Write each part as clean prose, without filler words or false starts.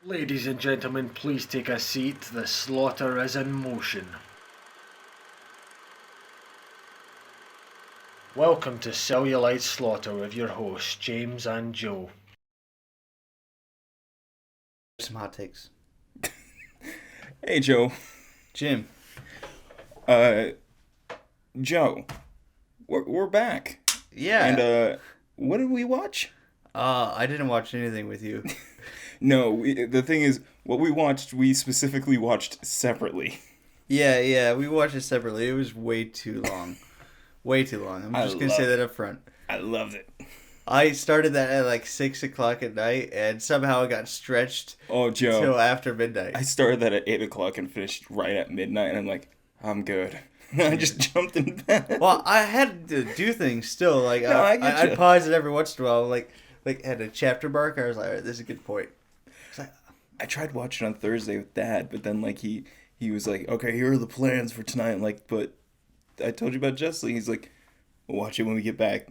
Ladies and gentlemen, please take a seat. The slaughter is in motion. Welcome to Celluloid Slaughter with your hosts, James and Joe. Some hot takes. Hey, Joe. Jim. Joe. We're back. Yeah. And, what did we watch? I didn't watch anything with you. No, the thing is, what we watched, we specifically watched separately. Yeah, we watched it separately. It was way too long. Way too long. I'm just going to say that up front. I loved it. I started that at like 6 o'clock at night, and somehow it got stretched Joe. till after midnight. I started that at 8 o'clock and finished right at midnight, and I'm like, I'm good. I just jumped in bed. Well, I had to do things still. Like, No, I'd pause it every once in a while. Like at a chapter mark, I was like, all right, this is a good point. I tried watching on Thursday with Dad, but then, like, he was like, okay, here are the plans for tonight. I'm like, but I told you about Justice League. He's like, we'll watch it when we get back.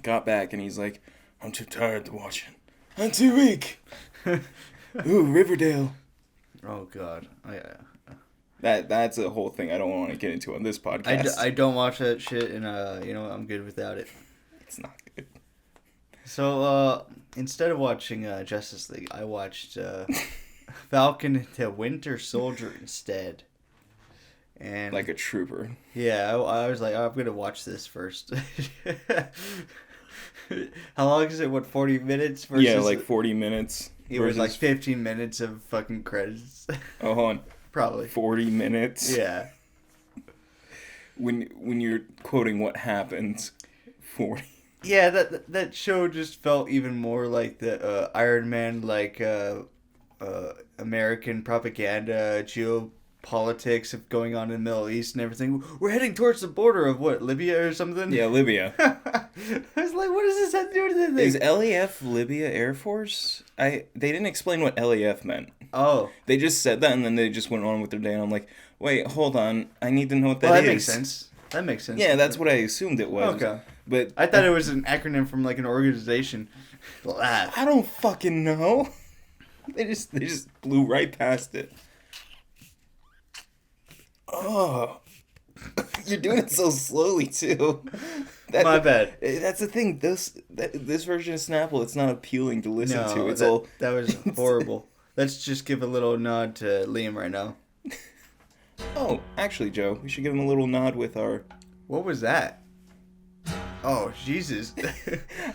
Got back, and he's like, I'm too tired to watch it. I'm too weak. Ooh, Riverdale. Oh, God. That's a whole thing I don't want to get into on this podcast. I don't watch that shit, and, I'm good without it. It's not good. So, instead of watching Justice League, I watched Falcon and Winter Soldier instead. And Like a trooper. yeah, I was like, I'm going to watch this first. How long is it? What, 40 minutes? Versus Yeah, like 40 minutes. It was like 15 minutes of fucking credits. Oh, hold on. Probably. 40 minutes? Yeah. When you're quoting what happens, 40. Yeah, that show just felt even more like the Iron Man, like American propaganda, geopolitics of going on in the Middle East and everything. We're heading towards the border of what, Libya or something? Yeah, Libya. I was like, what does this have to do with anything? Is LAF Libya Air Force? They didn't explain what LAF meant. Oh. They just said that, and then they just went on with their day, and I'm like, wait, hold on. I need to know what that is. That makes sense. That makes sense. Yeah, that's what I assumed it was. Okay. But I thought it was an acronym from like an organization. I don't fucking know. They just blew right past it. Oh. You're doing it so slowly too. My bad. That's the thing. This version of Snapple, it's not appealing to listen to. It's that was horrible. Let's just give a little nod to Liam right now. Oh, actually, Joe, we should give him a little nod with our. What was that? Oh, Jesus.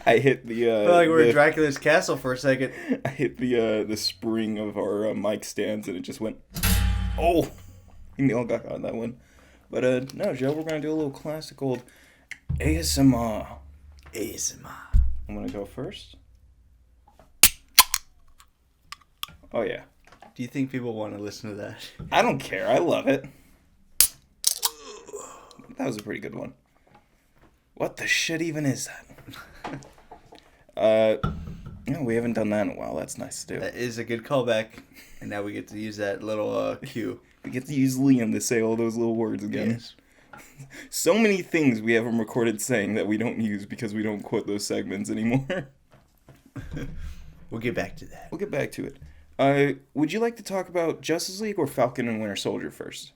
I hit the. I felt like we were in Dracula's castle for a second. I hit the spring of our mic stands and it just went. Oh, we all got on that one. But no, Joe, we're gonna do a little classic old ASMR. I'm gonna go first. Oh yeah. Do you think people want to listen to that? I don't care. I love it. That was a pretty good one. What the shit even is that? No, we haven't done that in a while. That's nice to do. That is a good callback. And now we get to use that little cue. We get to use Liam to say all those little words again. Yes. So many things we have him recorded saying that we don't use because we don't quote those segments anymore. We'll get back to that. We'll get back to it. Would you like to talk about Justice League or Falcon and Winter Soldier first?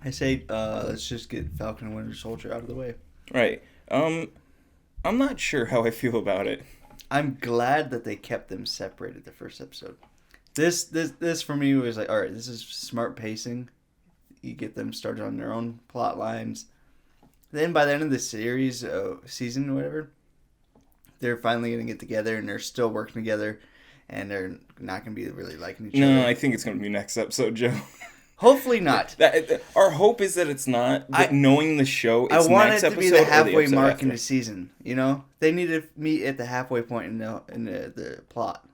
I say, let's just get Falcon and Winter Soldier out of the way. Right. I'm not sure how I feel about it. I'm glad that they kept them separated the first episode. This for me was like, all right, this is smart pacing. You get them started on their own plot lines. Then by the end of the series, season, whatever, they're finally going to get together and they're still working together. And they're not going to be really liking each other. No, I think it's going to be next episode, Joe. Hopefully not. Our hope is that it's not. But knowing the show, it's I want next it to be episode the halfway or the episode mark after. in the season. You know, they need to meet at the halfway point in the plot.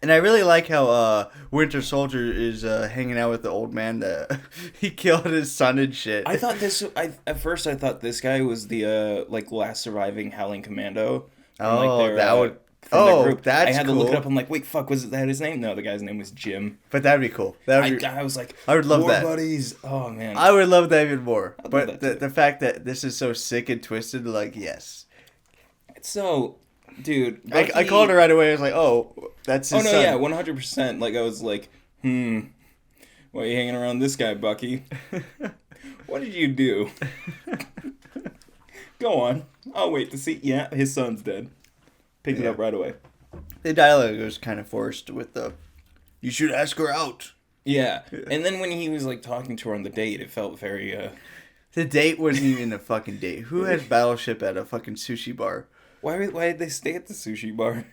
And I really like how Winter Soldier is hanging out with the old man that he killed his son and shit. I thought this. At first I thought this guy was the last surviving Howling Commando. That would. That's I had cool. to look it up. I'm like, wait, fuck, was that his name? No, the guy's name was Jim. But that'd be cool. I was like, I would love War that. Buddies. Oh man, I would love that even more. I'd But love that the fact that this is so sick and twisted, like, yes. so Dude, I called her right away. I was like, oh, that's his son. Yeah, 100%. Like, I was like, why are you hanging around this guy, Bucky? What did you do? Go on. I'll wait to see. Yeah, his son's dead. Pick it up right away. The dialogue was kind of forced with the, you should ask her out. Yeah. And then when he was, like, talking to her on the date, it felt very, The date wasn't even a fucking date. Who has Battleship at a fucking sushi bar? Why did they stay at the sushi bar?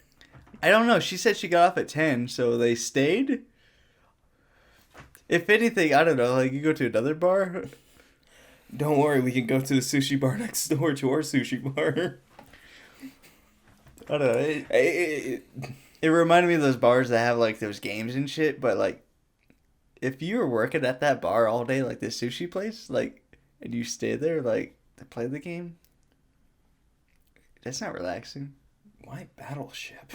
I don't know. She said she got off at 10, so they stayed? If anything, I don't know. Like, you go to another bar? Don't worry, we can go to the sushi bar next door to our sushi bar. I don't know. It reminded me of those bars that have, like, those games and shit, but, like, if you were working at that bar all day, like this sushi place, like, and you stay there, like, to play the game, that's not relaxing. Why Battleship?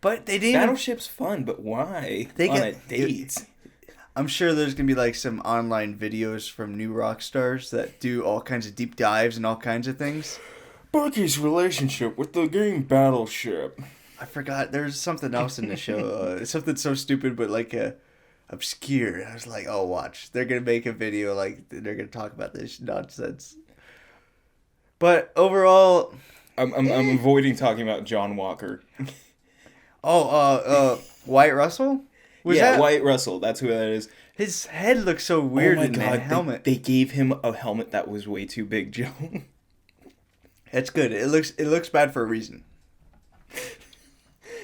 But they didn't. Battleship's fun, but why They on get- a date? I'm sure there's gonna be like some online videos from new rock stars that do all kinds of deep dives and all kinds of things. Bucky's relationship with the game Battleship. I forgot. There's something else in the show. Something so stupid, but like obscure. I was like, oh, watch. They're gonna make a video. Like they're gonna talk about this nonsense. But overall, I'm avoiding talking about John Walker. Wyatt Russell. Wyatt Russell. That's who that is. His head looks so weird in that helmet. They gave him a helmet that was way too big, Joe. It's good. It looks bad for a reason.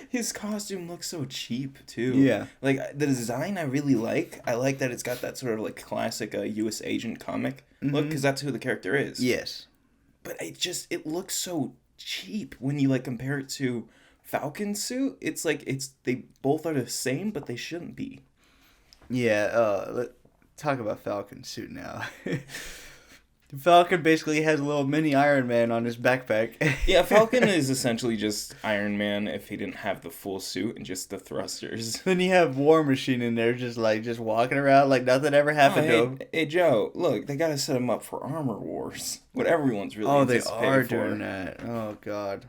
His costume looks so cheap too. Yeah. Like the design I really like. I like that it's got that sort of like classic US agent comic look, because that's who the character is. Yes. But it looks so cheap when you like compare it to Falcon's suit. It's like they both are the same, but they shouldn't be. Yeah, let's talk about Falcon's suit now. Falcon basically has a little mini Iron Man on his backpack. Yeah, Falcon is essentially just Iron Man if he didn't have the full suit and just the thrusters. Then you have War Machine in there just walking around like nothing ever happened to him. Hey, Joe, look, they gotta set him up for Armor Wars. What everyone's really they anticipating are for. doing that. Oh, God.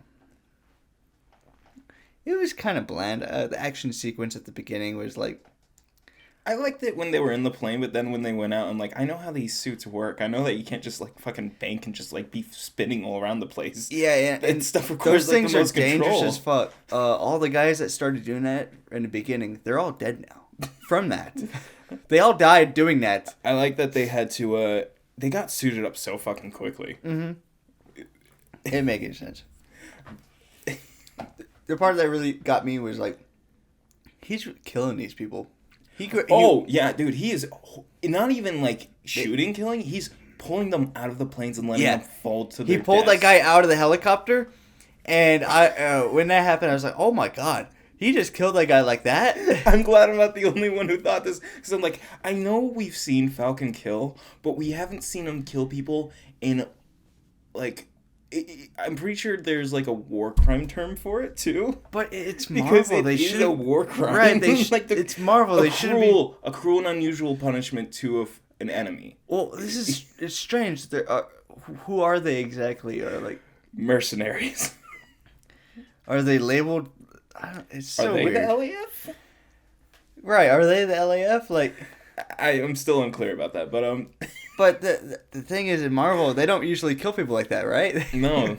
It was kind of bland. The action sequence at the beginning was like... I liked it when they were in the plane, but then when they went out, I'm like, I know how these suits work. I know that you can't just like fucking bank and just like be spinning all around the place. Yeah, and stuff requires those things the most are dangerous control. as fuck. All the guys that started doing that in the beginning, they're all dead now from that. They all died doing that. I like that they had to, they got suited up so fucking quickly. Mm-hmm. It making sense. The part that really got me was like, he's killing these people. Yeah, dude, he is not even like killing. He's pulling them out of the planes and letting them fall to their He pulled deaths. that guy out of the helicopter, and when that happened, I was like, oh my God, he just killed that guy like that? I'm glad I'm not the only one who thought this, because I'm like, I know we've seen Falcon kill, but we haven't seen him kill people in, like... I'm pretty sure there's like a war crime term for it too. But it's Marvel. Because it they is should a war crime. Right? It's Marvel. They shouldn't be a cruel and unusual punishment to an enemy. Well, it's strange. Who are they exactly? Are like mercenaries? Are they labeled? It's so weird. Are they the LAF? Right? Are they the LAF? Like, I am still unclear about that, but But the thing is, in Marvel, they don't usually kill people like that, right? No.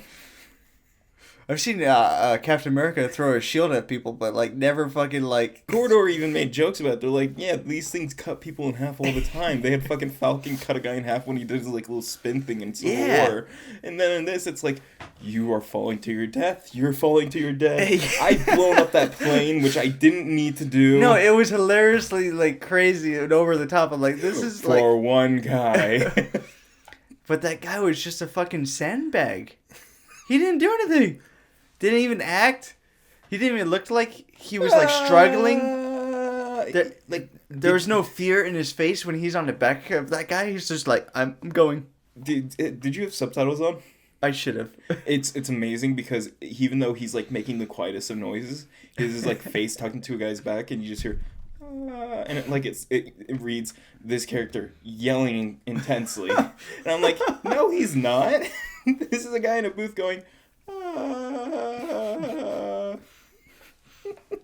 I've seen Captain America throw a shield at people, but like never fucking like. Corridor even made jokes about it. They're like, yeah, these things cut people in half all the time. They had fucking Falcon cut a guy in half when he did his like little spin thing in Civil War. And then in this, it's like, you are falling to your death. You're falling to your death. I've blown up that plane, which I didn't need to do. No, it was hilariously like crazy and over the top. I'm like, this is for like one guy. But that guy was just a fucking sandbag. He didn't do anything. Didn't even act. He didn't even look like he was like struggling. There was no fear in his face when he's on the back of that guy. He's just like, I'm going. Did you have subtitles on? I should have. It's amazing because even though he's like making the quietest of noises, his like face tucked into a guy's back, and you just hear, and it reads this character yelling intensely, and I'm like, no, he's not. This is a guy in a booth going.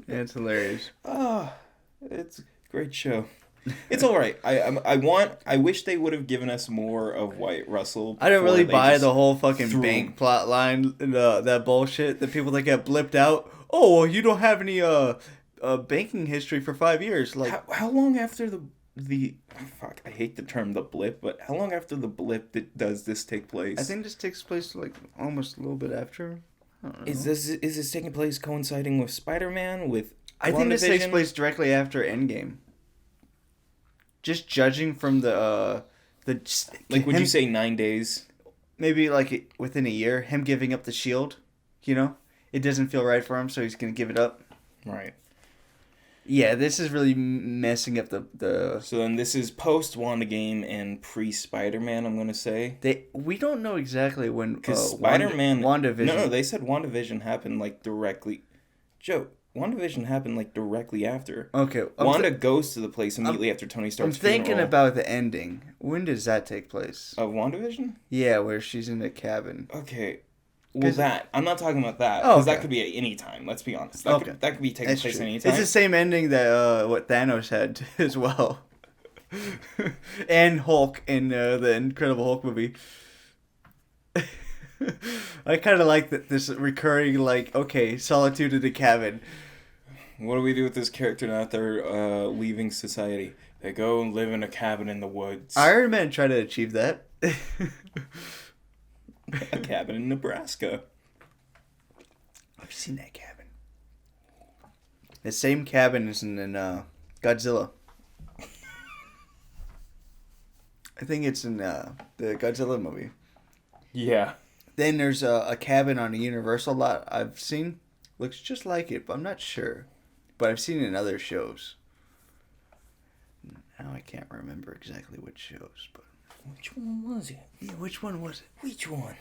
Yeah, it's hilarious. It's a great show. It's all right. I wish they would have given us more of White Russell. I don't really before they buy just the whole fucking threw bank him. plot line, that bullshit. The people that get blipped out. Oh, well, you don't have any banking history for 5 years. Like, How long after the fuck? I hate the term the blip, but how long after the blip does this take place? I think this takes place like almost a little bit after. I don't know. Is this taking place coinciding with Spider-Man with? I think this takes WandaVision? place directly after Endgame. Just judging from the Like, would him- you say 9 days? maybe like within a year, him giving up the shield, you know, it doesn't feel right for him, so he's gonna give it up. Right. Yeah, this is really messing up the. So then this is post Wanda game and pre Spider-Man. I'm gonna say We don't know exactly when because Spider-Man. WandaVision. No, they said WandaVision happened like directly. Joe, WandaVision happened like directly after. Okay, Wanda goes to the place immediately after Tony I'm Stark's thinking funeral. about the ending. When does that take place? Of WandaVision? Yeah, where she's in the cabin. Okay. Well, 'Cause- that I'm not talking about that Oh, because okay. that could be at any time. Let's be honest. That Okay. could be taking That's place true. at any time. It's the same ending that what Thanos had as well, and Hulk in the Incredible Hulk movie. I kind of like this recurring, like, okay, solitude in the cabin. What do we do with this character now that they're leaving society? They go and live in a cabin in the woods. Iron Man tried to achieve that. A cabin in Nebraska. I've seen that cabin. The same cabin is in Godzilla. I think it's in the Godzilla movie. Yeah. Then there's a cabin on a Universal lot I've seen. Looks just like it, but I'm not sure. But I've seen it in other shows. Now I can't remember exactly which shows, but Which one was it? yeah, which one was it? Which one?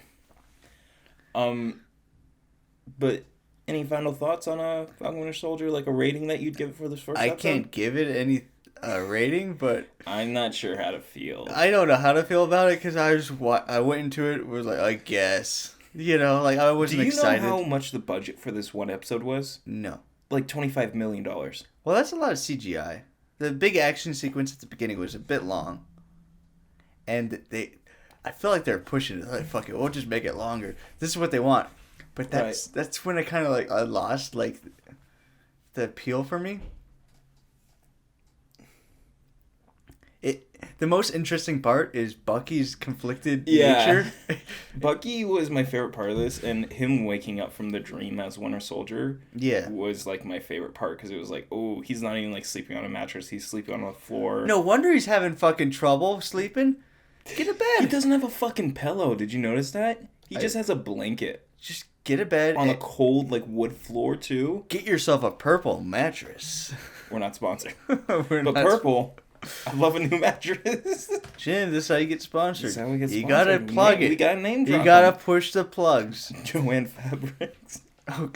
But any final thoughts on Falcon and Winter Soldier? Like a rating that you'd give it for this first I episode? can't give it any rating, but I'm not sure how to feel. I don't know how to feel about it because I went into it was like, I guess, you know, like I wasn't Do you excited. know how much the budget for this one episode was? No. Like $25 million. Well, that's a lot of CGI. The big action sequence at the beginning was a bit long, and I feel like they're pushing it. Like, fuck it, we'll just make it longer. This is what they want. But that's when I lost like the appeal for me. The most interesting part is Bucky's conflicted nature. Bucky was my favorite part of this, and him waking up from the dream as Winter Soldier Yeah. was like my favorite part because it was like, oh, he's not even like sleeping on a mattress, he's sleeping on the floor. No wonder he's having fucking trouble sleeping. Get a bed. He doesn't have a fucking pillow. Did you notice that? He just has a blanket Just get a bed on a and cold like wood floor too. get yourself a purple mattress. We're not sponsored, We're but not- purple. I love a new mattress. Jim, this is how you get sponsored. This is how we get You sponsored. gotta plug We it. got a name drop. You gotta push the plugs. Joanne Fabrics. Oh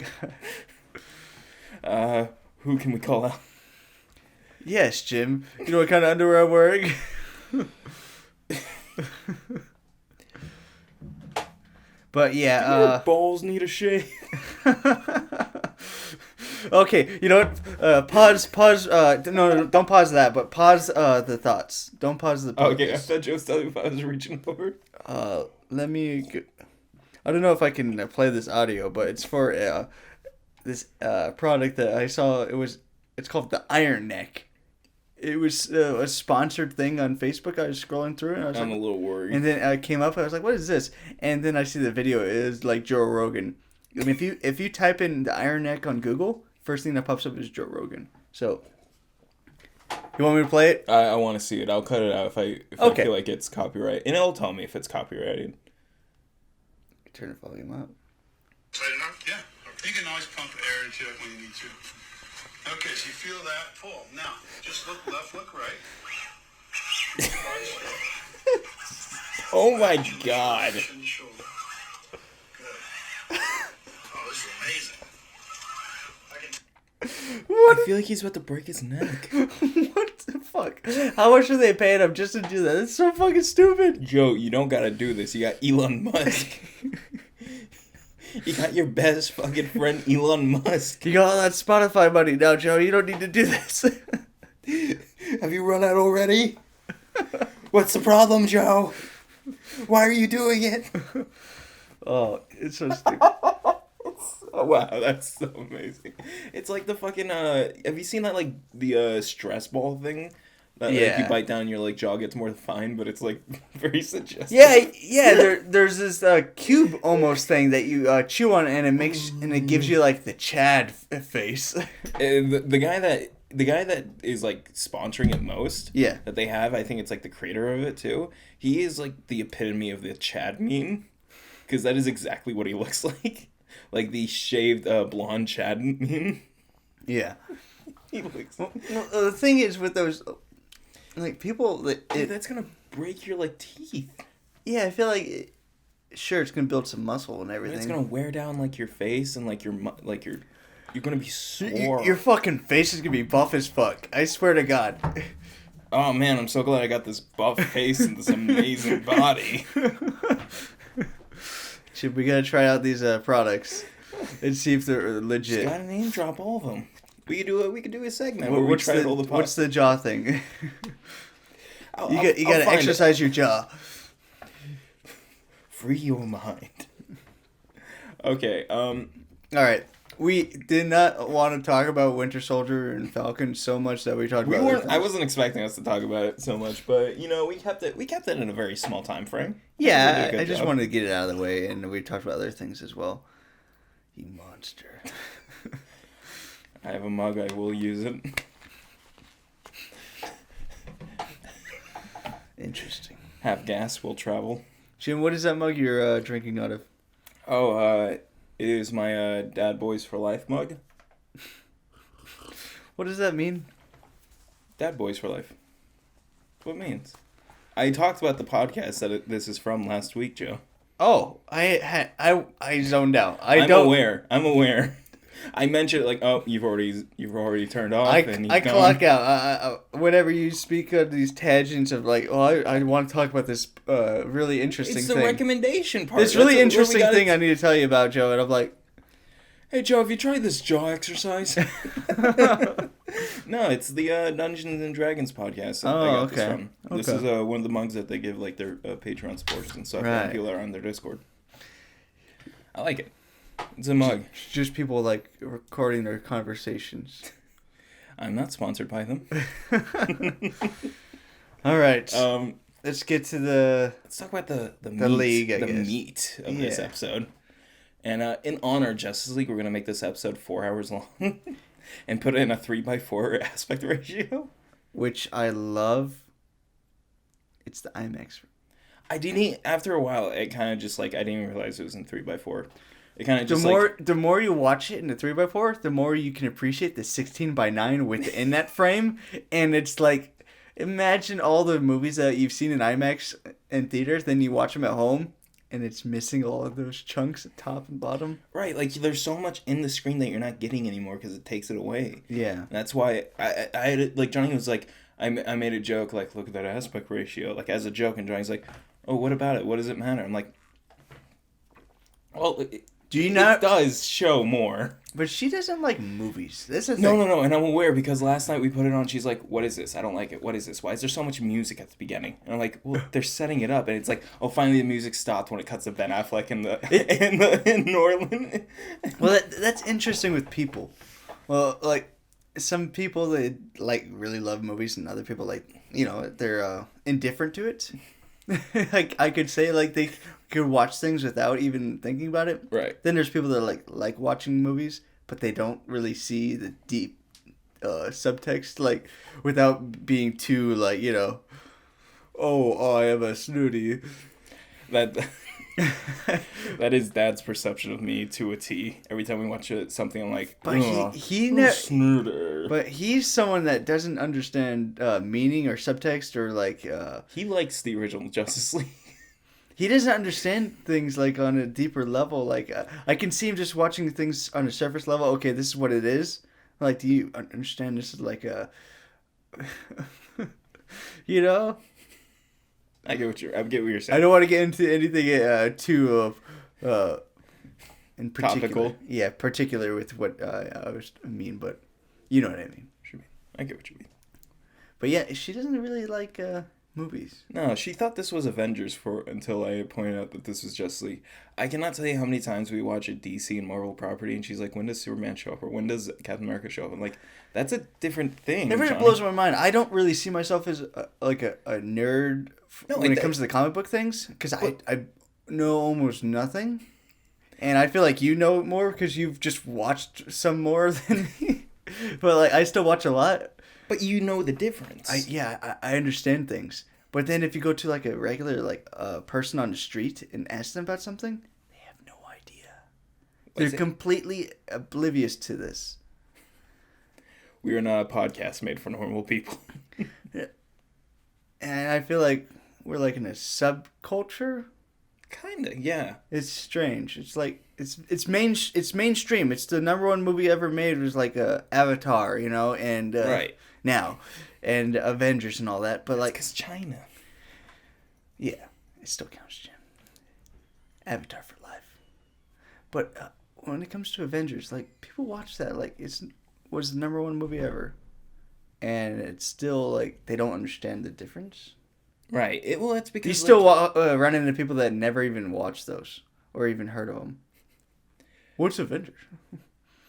god. Who can we call out? Yes, Jim. You know what kind of underwear I'm wearing? But yeah, Your balls need a shave. okay, you know what? Pause. No, don't pause that, but pause the thoughts. Don't pause the podcast. Okay, I thought Joe was telling me if I was reaching over. Let me. I don't know if I can play this audio, but it's for this product that I saw. It's called the Iron Neck. It was a sponsored thing on Facebook. I was scrolling through and I was I'm like, a little worried. and then I came up. I was like, "What is this?" And then I see the video. It is like Joe Rogan. I mean, if you type in the Iron Neck on Google, first thing that pops up is Joe Rogan. So, you want me to play it? I want to see it. I'll cut it out if I Okay. feel like it's copyright, and it'll tell me if it's copyrighted. Turn the volume up. Tight enough? Yeah. You can always pump air into it when you need to. Okay, so you feel that pull. Now, just look left, look right. Oh my god! And shoulder. Good. Oh, this is amazing. I feel like he's about to break his neck. What the fuck? How much are they paying him just to do that? It's so fucking stupid. Joe, you don't gotta do this. You got Elon Musk. You got your best fucking friend Elon Musk. You got all that Spotify money now, Joe. You don't need to do this. Have you run out already? What's the problem, Joe? Why are you doing it? Oh, it's so stupid. Oh, wow, that's so amazing. It's like the fucking, have you seen that, like, the stress ball thing? That, like, Yeah. you bite down, your, like, jaw gets more defined, but it's, like, very suggestive. Yeah. There's this cube almost thing that you chew on, and it gives you like the Chad face. The guy that is, like, sponsoring it most, Yeah. that they have, I think it's, like, the creator of it, too. He is, like, the epitome of the Chad meme, because that is exactly what he looks like. Like, the shaved, blonde Chad meme. Yeah. He looks... Well, the thing is with those, like, people that Dude, that's gonna break your, like, teeth. yeah, I feel like sure it's gonna build some muscle and everything. It's gonna wear down, like, your face and, like, you're gonna be sore. Your fucking face is gonna be buff as fuck. I swear to God. Oh man, I'm so glad I got this buff face and this amazing body. Should we gotta try out these products and see if they're legit? Just gotta name drop all of them. We could do a segment where we try all the what's the jaw thing? I'll You gotta find exercise your jaw. Free your mind. Okay. All right. We did not want to talk about Winter Soldier and Falcon so much that we talked We about. weren't. I wasn't expecting us to talk about it so much, but you know, we kept it in a very small time frame. Yeah, I just wanted to get it out of the way, and we talked about other things as well. You monster. I have a mug. I will use it. Interesting. Have gas will travel. Jim, what is that mug you're drinking out of? Oh, it is my Dad Boys for Life mug. What does that mean? Dad Boys for Life. That's what it means. I talked about the podcast that this is from last week, Joe. Oh, I zoned out. I'm aware. I mentioned like, oh, you've already turned off. I clock out. Whenever you speak of these tangents of like, oh, I want to talk about this really interesting It's thing. the recommendation part. This really That's interesting where we thing I need to tell you about, Joe, and I'm like, Hey, Joe, have you tried this jaw exercise? No, it's the Dungeons and Dragons podcast that I got this from. This is one of the mugs that they give like their Patreon supporters and stuff. Right. And people are on their Discord. I like it. It's a mug. just people like recording their conversations. I'm not sponsored by them. All right. Let's get to the. Let's talk about the league, I the guess. meat of this episode. And in honor of Justice League, we're going to make this episode 4 hours long and put it in a 3:4 aspect ratio. Which I love. It's the IMAX. I didn't, after a while, it kind of just like, I didn't even realize it was in 3:4. It kind of The just the more you watch it in the 3x4, the more you can appreciate the 16:9 within that frame. And it's like, imagine all the movies that you've seen in IMAX in theaters, then you watch them at home. And it's missing all of those chunks at top and bottom. Right, like there's so much in the screen that you're not getting anymore because it takes it away. Yeah. That's why I had, like, Johnny was like, I made a joke, like, look at that aspect ratio, like, as a joke, and Johnny's like, oh, what about it? What does it matter? I'm like, well, Do you not? It does show more. But she doesn't like movies. This is No, and I'm aware because last night we put it on, she's like, what is this? I don't like it. What is this? Why is there so much music at the beginning? And I'm like, well, they're setting it up, and it's like, oh, finally the music stopped when it cuts to Ben Affleck in Norland. Well, that's interesting with people. Well, like some people they like really love movies, and other people like they're indifferent to it. Like I could say like they could watch things without even thinking about it. Right. Then there's people that like watching movies, but they don't really see the deep subtext, like without being too like oh I am a snooty. That is Dad's perception of me to a T. Every time we watch something, I'm like, But he snooter. But he's someone that doesn't understand meaning or subtext or like. He likes the original Justice League. He doesn't understand things like on a deeper level. Like I can see him just watching things on a surface level. Okay, this is what it is. Like, do you understand? This is like a. I get what you're saying. I don't want to get into anything too in particular. Topical. Yeah, particular with what I mean, but you know what I mean. I get what you mean. But yeah, she doesn't really like movies. No, she thought this was Avengers until I pointed out that this was Justice League. I cannot tell you how many times we watch a DC and Marvel property, and she's like, "When does Superman show up? Or when does Captain America show up?" I'm like, "That's a different thing." It really Johnny. blows my mind. I don't really see myself as a nerd when it comes to the comic book things, because I know almost nothing, and I feel like you know more because you've just watched some more than me. But like, I still watch a lot. But you know the difference. I understand things. But then if you go to like a regular person on the street and ask them about something, they have no idea. They're completely oblivious to this. We are not a podcast made for normal people. And I feel like we're like in a subculture. Kinda, yeah. It's strange. It's like it's mainstream. It's the number one movie ever made was like Avatar, you know, and right now, and Avengers and all that. But like, because China. Yeah, it still counts, Jim. Avatar for life. But when it comes to Avengers, like people watch that like was the number one movie ever, and it's still like they don't understand the difference. Right. It's because you still run into people that never even watched those or even heard of them. What's Avengers?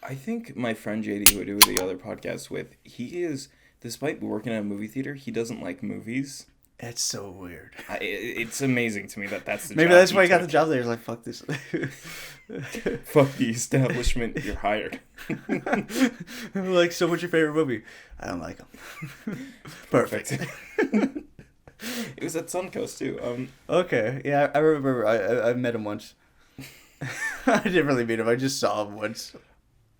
I think my friend JD, who I do the other podcast with, he is, despite working at a movie theater, he doesn't like movies. That's so weird. It's amazing to me that's the Maybe job that's why he got took. the job there. He's like, fuck this. Fuck the establishment. You're hired. Like, so what's your favorite movie? I don't like them. Perfect. It was at Suncoast too. Okay, yeah, I remember. I met him once. I didn't really meet him. I just saw him once.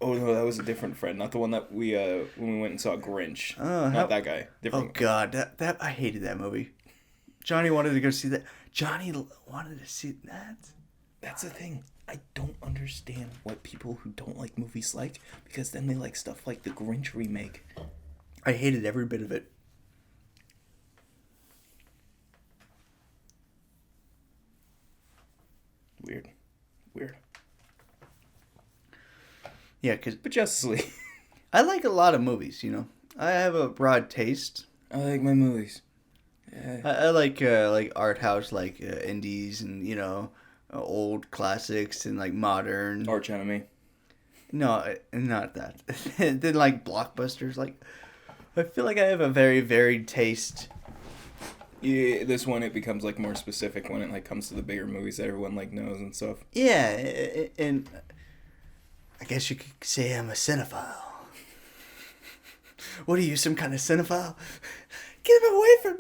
Oh no, that was a different friend, not the one that we when we went and saw Grinch. Not that guy. Different. Oh God, that I hated that movie. Johnny wanted to go see that. Johnny wanted to see that. That's the thing. I don't understand what people who don't like movies like, because then they like stuff like the Grinch remake. I hated every bit of it. Weird. Yeah, but Justice League. I like a lot of movies, you know. I have a broad taste. I like my movies. Yeah. I like art house, like indies and, you know, old classics and like modern. Arch Enemy. No, not that. Then like blockbusters. Like, I feel like I have a very varied taste. Yeah, this one it becomes like more specific when it like comes to the bigger movies that everyone like knows and stuff. Yeah, and I guess you could say I'm a cinephile. What are you, some kind of cinephile? Get him away from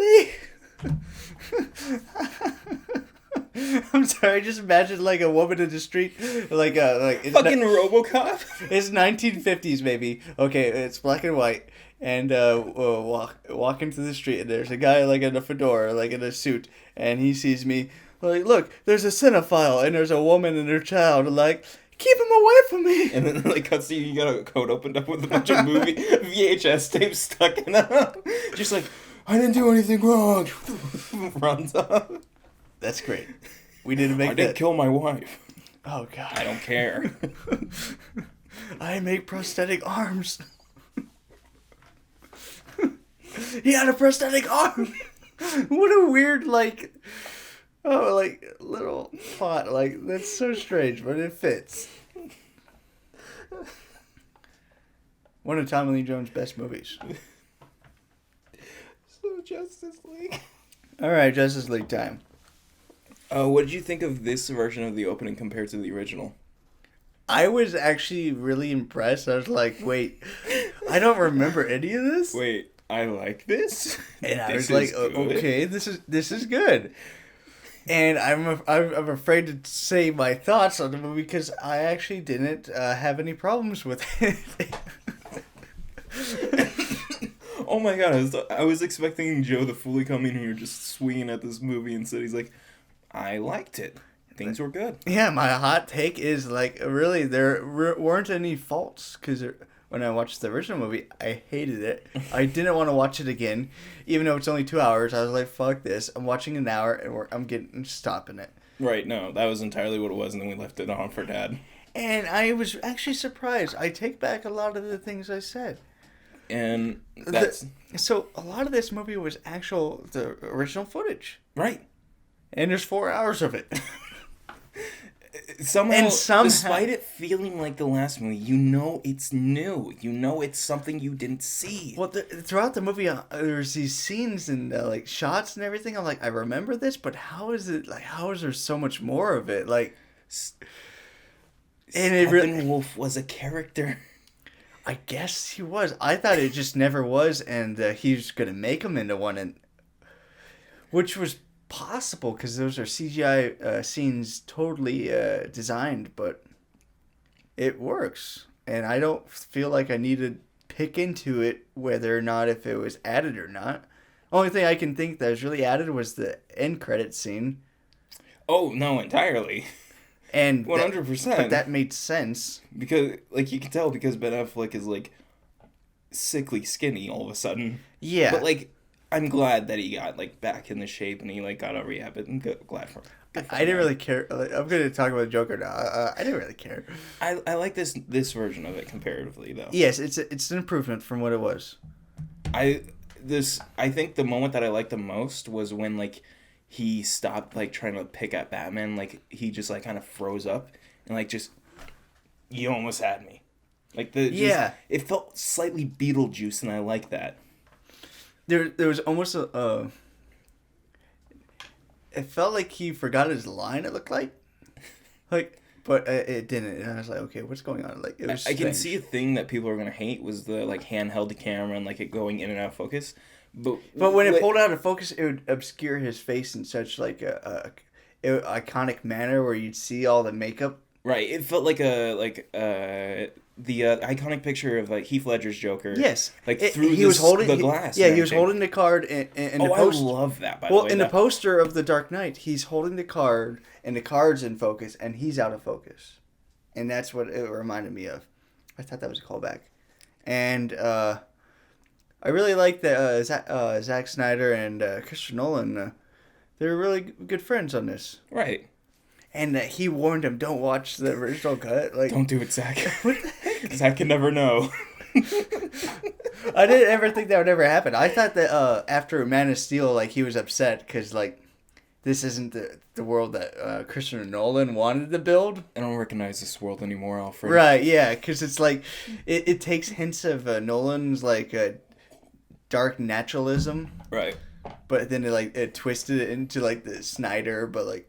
me! I'm sorry, just imagine like a woman in the street, like it's fucking RoboCop. It's 1950s, maybe. Okay, it's black and white. And walk into the street, and there's a guy like in a fedora, like in a suit, and he sees me. Like, look, there's a cinephile, and there's a woman and her child. Like, keep him away from me. And then like cuts to you got a coat opened up with a bunch of movie VHS tapes stuck in them. Just like, I didn't do anything wrong. Runs off. That's great. We didn't make I didn't kill my wife. Oh God. I don't care. I make prosthetic arms. He had a prosthetic arm. What a weird little plot. Like, that's so strange, but it fits. One of Tommy Lee Jones' best movies. So Justice League. All right, Justice League time. What did you think of this version of the opening compared to the original? I was actually really impressed. I was like, wait, I don't remember any of this. Wait, I like this? And I was like, okay, this is good. And I'm afraid to say my thoughts on the movie because I actually didn't have any problems with it. Oh my God, I was expecting Joe the Fully come in here just swinging at this movie. Instead, he's like, I liked it. Things were good. Yeah, my hot take is like, really, there weren't any faults because when I watched the original movie, I hated it. I didn't want to watch it again, even though it's only 2 hours. I was like, fuck this. I'm watching an hour and I'm stopping it. Right, no, that was entirely what it was, and then we left it on for Dad. And I was actually surprised. I take back a lot of the things I said. And that's So a lot of this movie was the original footage. right. And there's 4 hours of it. Somehow, somehow- despite it feeling like the last movie, you know it's new. You know it's something you didn't see. Well, throughout the movie, there's these scenes and like shots and everything. I'm like, I remember this, but how is it? Like, how is there so much more of it? Like, and it really, Steppenwolf was a character. I guess he was. I thought it just never was, and he was gonna make him into one, and which was possible because those are CGI scenes totally designed, but it works, and I don't feel like I need to pick into it whether or not if it was added or not. Only thing I can think that was really added was the end credit scene, Oh no, entirely. and 100%. But that made sense. Because, like, you can tell because Ben Affleck is, like, sickly skinny all of a sudden. Yeah, But, like, I'm glad that he got, like, back in the shape and he, like, got a rehab. And glad for him. I didn't really care. Like, I'm gonna talk about Joker now. I didn't really care. I like this version of it comparatively, though. Yes, it's an improvement from what it was. I think the moment that I liked the most was when, like, he stopped, like, trying to pick at Batman. Like, he just, like, kind of froze up and, like, just, you almost had me. Like, it felt slightly Beetlejuice, and I like that. There was almost a. It felt like he forgot his line. It looked like, but it didn't. And I was like, okay, what's going on? Like, it was. I can strange. see a thing that people are gonna hate was the, like, handheld camera and, like, it going in and out of focus. But when it pulled out of focus, it would obscure his face in such like a iconic manner where you'd see all the makeup. Right, it felt like the iconic picture of, like, Heath Ledger's Joker. Yes, like he through was holding the glass. Yeah, and he was everything. holding the card and the I poster. love that. By the way, In the poster of the Dark Knight, he's holding the card and the card's in focus and he's out of focus, and that's what it reminded me of. I thought that was a callback, and I really like that Zack Snyder and Christopher Nolan. They're really good friends on this. right. And he warned him, "Don't watch the original cut." Like, Don't do it, Zach. Zach can never know. I didn't ever think that would ever happen. I thought that after Man of Steel, like, he was upset because, like, this isn't the world that Christopher Nolan wanted to build. I don't recognize this world anymore, Alfred. Right? Yeah, because it's like it takes hints of Nolan's like dark naturalism, Right. but then it twisted it into like the Snyder, but like.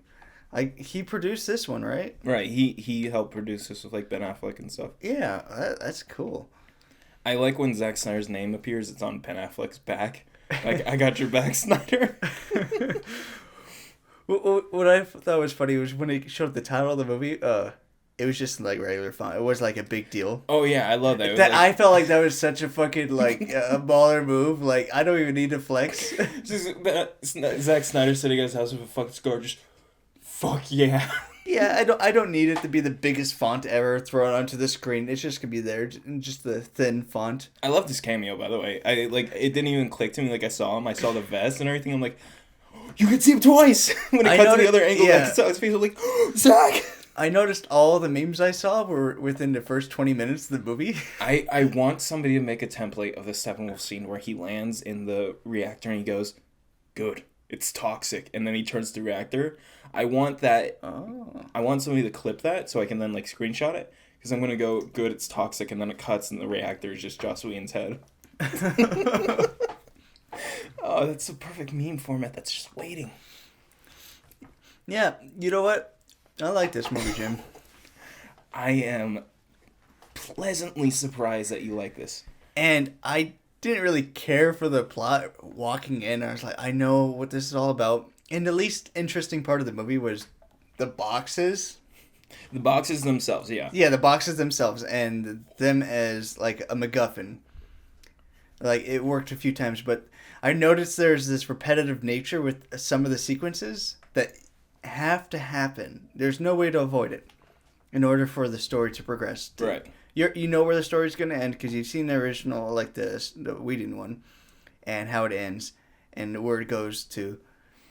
He produced this one, right? Right. He helped produce this with, like, Ben Affleck and stuff. Yeah, that's cool. I like when Zack Snyder's name appears. It's on Ben Affleck's back. Like, I got your back, Snyder. What I thought was funny was when they showed the title of the movie. It was just like regular font. It was like a big deal. Oh yeah, I love that. I felt like that was such a fucking like a baller move. Like, I don't even need to flex. Just Zack Snyder sitting at his house with a fucking scar, just fuck yeah. Yeah, I don't need it to be the biggest font ever thrown onto the screen. It's just gonna be there in just the thin font. I love this cameo, by the way. It didn't even click to me. Like, I saw him, I saw the vest and everything. I'm like, you can see him twice. When it cuts to the other angle, yeah. I saw his face. I'm like, Zach. I noticed all the memes I saw were within the first 20 minutes of the movie. I want somebody to make a template of the Steppenwolf scene where he lands in the reactor and he goes, good, it's toxic, and then he turns to the reactor. I want that. Oh. I want somebody to clip that so I can then, like, screenshot it, because I'm gonna go, good, it's toxic, and then it cuts and the reactor is just Joss Whedon's head. Oh, that's a perfect meme format that's just waiting. Yeah, you know what? I like this movie, Jim. I am pleasantly surprised that you like this. And I didn't really care for the plot walking in. I was like, I know what this is all about. And the least interesting part of the movie was the boxes. The boxes themselves, yeah. Yeah, the boxes themselves and them as like a MacGuffin. Like, it worked a few times, but I noticed there's this repetitive nature with some of the sequences that have to happen. There's no way to avoid it in order for the story to progress. Right. You know where the story's going to end because you've seen the original, like the Whedon one, and how it ends and where it goes to.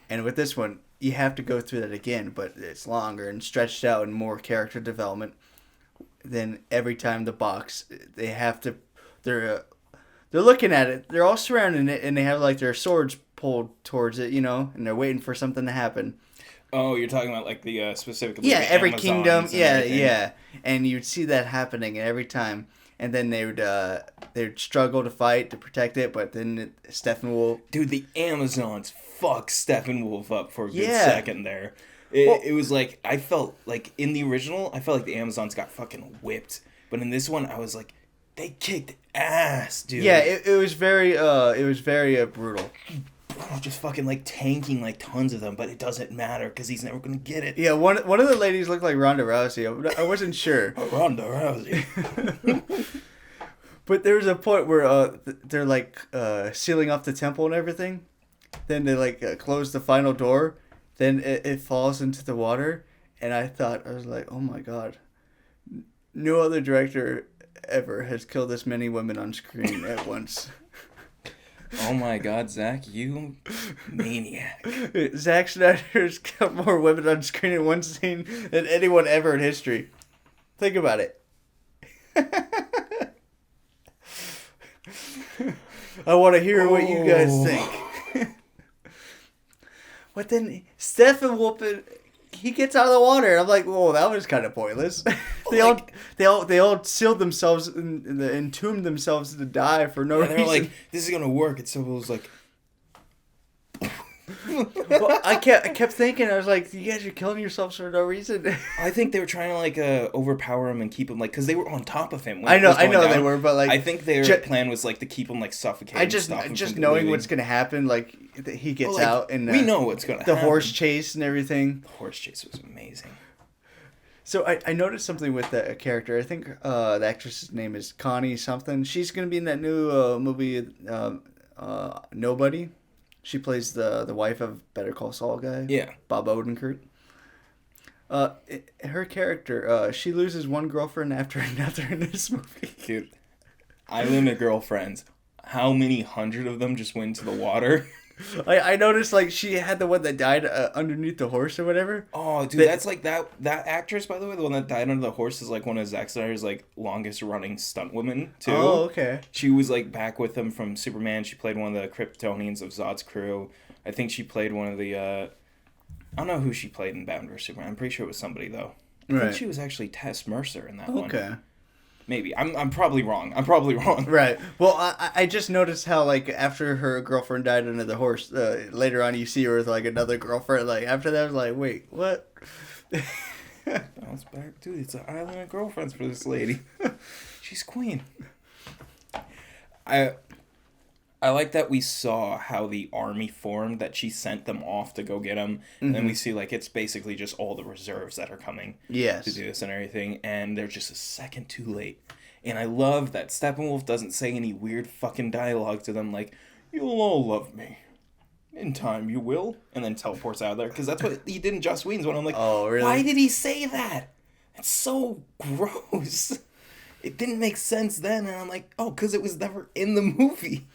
And with this one, you have to go through that again, but it's longer and stretched out and more character development. then every time the box, they have to, they're looking at it. They're all surrounding it, and they have like their swords pulled towards it, and they're waiting for something to happen. Oh, you're talking about like the specifically. Yeah, the every Amazons kingdom. and Yeah, everything. yeah, and you'd see that happening every time, and then they'd struggle to fight to protect it, but then Steppenwolf. Dude, the Amazons fucked Steppenwolf up for a good Yeah. second there. It was like, I felt like in the original, I felt like the Amazons got fucking whipped. But in this one, I was like, they kicked ass, dude. Yeah, it was very brutal. Just fucking like tanking like tons of them, but it doesn't matter because he's never gonna get it. Yeah, one of the ladies looked like Ronda Rousey. I wasn't sure. Ronda Rousey. But there was a point where they're like sealing off the temple and everything. Then they like close the final door. Then it falls into the water, and I was like, oh my god, no other director ever has killed this many women on screen at once. Oh my god, Zach, you maniac. Zack Snyder's killed more women on screen in one scene than anyone ever in history. Think about it. I want to hear what you guys think. But then Steppenwolf, he gets out of the water. I'm like, whoa, that was kind of pointless. they all sealed themselves and entombed themselves to die for no reason. They're like, this is gonna work. And someone was like, Well, I kept thinking, I was like, you guys are killing yourselves for no reason. I think they were trying to like overpower him and keep him like, because they were on top of him. When I it was going know down. they were, but like, I think their plan was like to keep him like suffocated. I just knowing bleeding. what's gonna happen, like he gets Well, like, out and we know what's gonna the happen. horse chase and everything. The horse chase was amazing. So I noticed something with the character. I think the actress's name is Connie something. She's gonna be in that new movie, Nobody. She plays the wife of Better Call Saul guy. Yeah. Bob Odenkirk. Her character, she loses one girlfriend after another in this movie. Dude, Island of Girlfriends. How many hundred of them just went into the water? I noticed like she had the one that died underneath the horse or whatever. Oh, dude, that's like that actress, by the way, the one that died under the horse, is like one of Zack Snyder's like longest running stunt women too. Oh, okay. She was like back with him from Superman. She played one of the Kryptonians of Zod's crew. I think she played one of the I don't know who she played in Batman vs Superman. I'm pretty sure it was somebody though. I think she was actually Tess Mercer in that one. Okay. Maybe. I'm probably wrong. Right. Well, I just noticed how, like, after her girlfriend died under the horse, later on you see her with, like, another girlfriend. Like, after that, I was like, wait, what? Bounce back. Dude, it's an island of girlfriends for this lady. She's queen. I like that we saw how the army formed, that she sent them off to go get him. Mm-hmm. And then we see, like, it's basically just all the reserves that are coming to do this and everything. And they're just a second too late. And I love that Steppenwolf doesn't say any weird fucking dialogue to them like, you'll all love me. In time, you will. And then teleports out of there. Because that's what he did in Joss Whedon's one. I'm like, oh, really? Why did he say that? It's so gross. It didn't make sense then. And I'm like, oh, because it was never in the movie.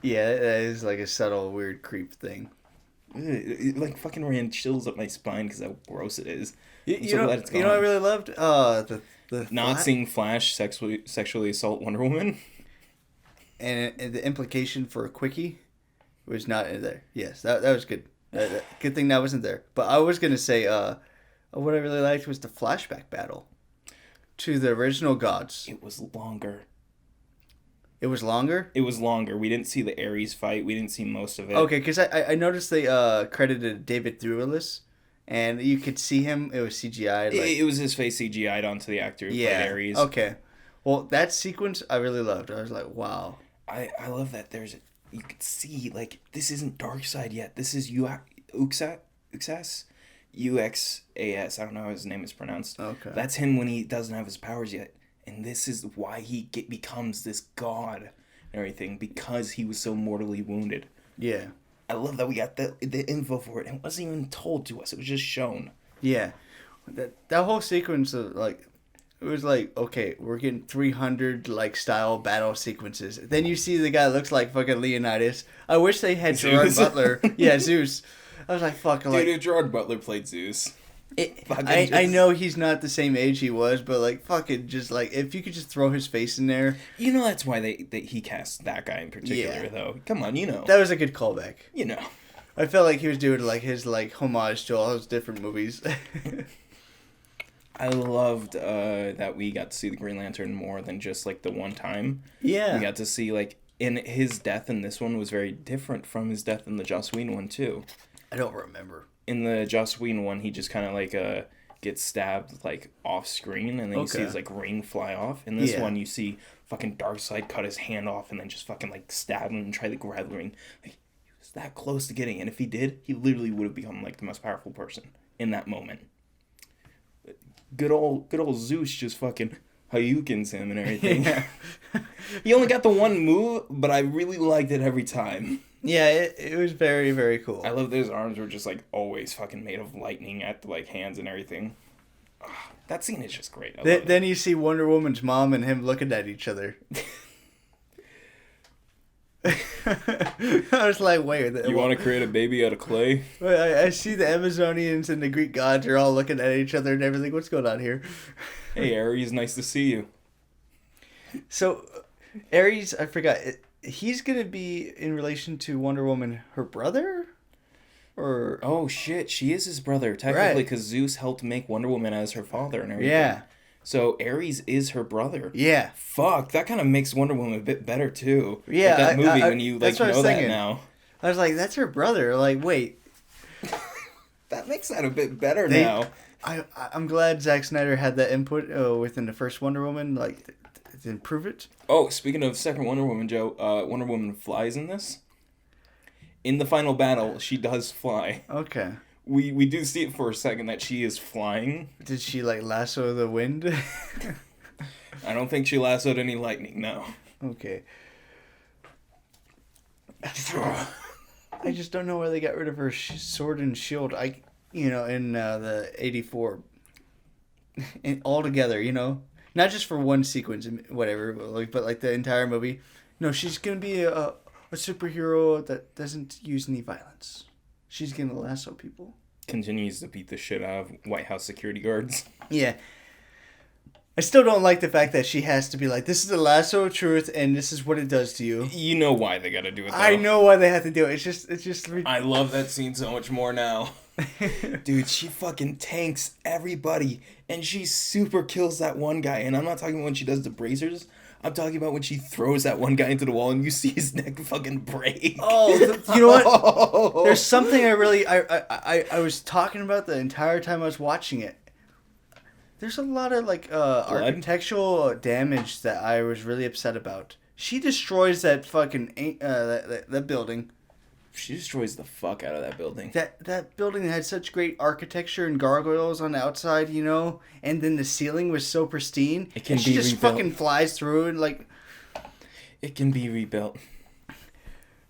Yeah, that is like a subtle, weird creep thing. It like fucking ran chills up my spine because how gross it is. You know what I really loved? The not seeing Flash sexually assault Wonder Woman. And the implication for a quickie was not in there. Yes, that was good. Good thing that wasn't there. But I was going to say, what I really liked was the flashback battle to the original gods. It was longer. It was longer? It was longer. We didn't see the Ares fight. We didn't see most of it. Okay, because I noticed they credited David Thewlis, and you could see him. It was CGI. Like, it was his face CGI'd onto the actor who played Ares. Okay. Well, that sequence I really loved. I was like, wow. I love that you could see, like, this isn't Darkseid yet. This is Uxas? UXAS. I don't know how his name is pronounced. Okay. That's him when he doesn't have his powers yet. And this is why he becomes this god and everything, because he was so mortally wounded. Yeah. I love that we got the info for it. And it wasn't even told to us. It was just shown. Yeah. That whole sequence of, like, it was like, okay, we're getting 300, like, style battle sequences. Then you see the guy that looks like fucking Leonidas. I wish they had Gerard Zeus. Butler. Yeah, Zeus. I was like, fuck. Dude, if Gerard Butler played Zeus. I know he's not the same age he was, but like fucking just like if you could just throw his face in there. You know that's why he cast that guy in particular, though. Come on, you know. That was a good callback. You know. I felt like he was doing like his like homage to all those different movies. I loved that we got to see the Green Lantern more than just like the one time. Yeah. We got to see like in his death in this one was very different from his death in the Joss Whedon one too. I don't remember. In the Joss Whedon one, he just kind of like gets stabbed like off screen, and then you see his like ring fly off. In this one, you see fucking Darkseid cut his hand off and then just fucking like stab him and try to grab the ring. Like, he was that close to getting it, and if he did, he literally would have become like the most powerful person in that moment. Good old Zeus just fucking Hayoukens him and everything. Yeah. He only got the one move, but I really liked it every time. Yeah, it was very, very cool. I love that his arms were just like always fucking made of lightning at the like hands and everything. That scene is just great. Then you see Wonder Woman's mom and him looking at each other. I was like, wait. You want to create a baby out of clay? I see the Amazonians and the Greek gods are all looking at each other and everything. What's going on here? Hey, Ares, nice to see you. So, Ares, I forgot. He's going to be in relation to Wonder Woman, her brother? Or oh, shit. She is his brother, technically, because Zeus helped make Wonder Woman as her father and everything. Yeah. So Ares is her brother. Yeah. Fuck, that kind of makes Wonder Woman a bit better, too. Yeah. Like that movie, when you like know that now. I was like, that's her brother. Like, wait. That makes that a bit better now. I'm glad Zack Snyder had that input within the first Wonder Woman, like, to improve it. Oh, speaking of second Wonder Woman, Joe, Wonder Woman flies in this. In the final battle, she does fly. Okay. We do see it for a second that she is flying. Did she, like, lasso the wind? I don't think she lassoed any lightning, no. Okay. I just don't know why they got rid of her sword and shield. In the 84. Altogether, Not just for one sequence, whatever, but like the entire movie. No, she's going to be a superhero that doesn't use any violence. She's going to lasso people. Continues to beat the shit out of White House security guards. Yeah. I still don't like the fact that she has to be like, this is the lasso of truth, and this is what it does to you. You know why they got to do it, though. I know why they have to do it. It's just. I love that scene so much more now. Dude, she fucking tanks everybody, and she super kills that one guy. And I'm not talking about when she does the bracers. I'm talking about when she throws that one guy into the wall and you see his neck fucking break. Oh, you know what? There's something I was talking about the entire time I was watching it. There's a lot of like architectural damage that I was really upset about. She destroys that fucking that building. She destroys the fuck out of that building. That building had such great architecture and gargoyles on the outside, and then the ceiling was so pristine. It can be she just rebuilt. fucking flies through and like. It can be rebuilt.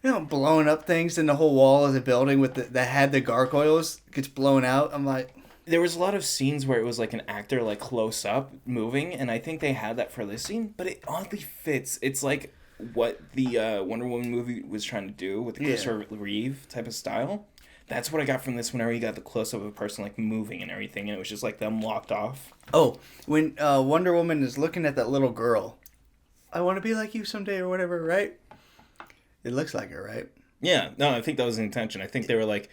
Blowing up things in the whole wall of the building that had the gargoyles gets blown out. I'm like. There was a lot of scenes where it was like an actor like close up moving, and I think they had that for this scene, but it oddly fits. It's like what the Wonder Woman movie was trying to do with the Christopher Reeve type of style. That's what I got from this whenever you got the close up of a person like moving and everything, and it was just like them locked off. Oh, when Wonder Woman is looking at that little girl, I want to be like you someday or whatever, right? It looks like her, right? Yeah, no, I think that was the intention. I think they were like,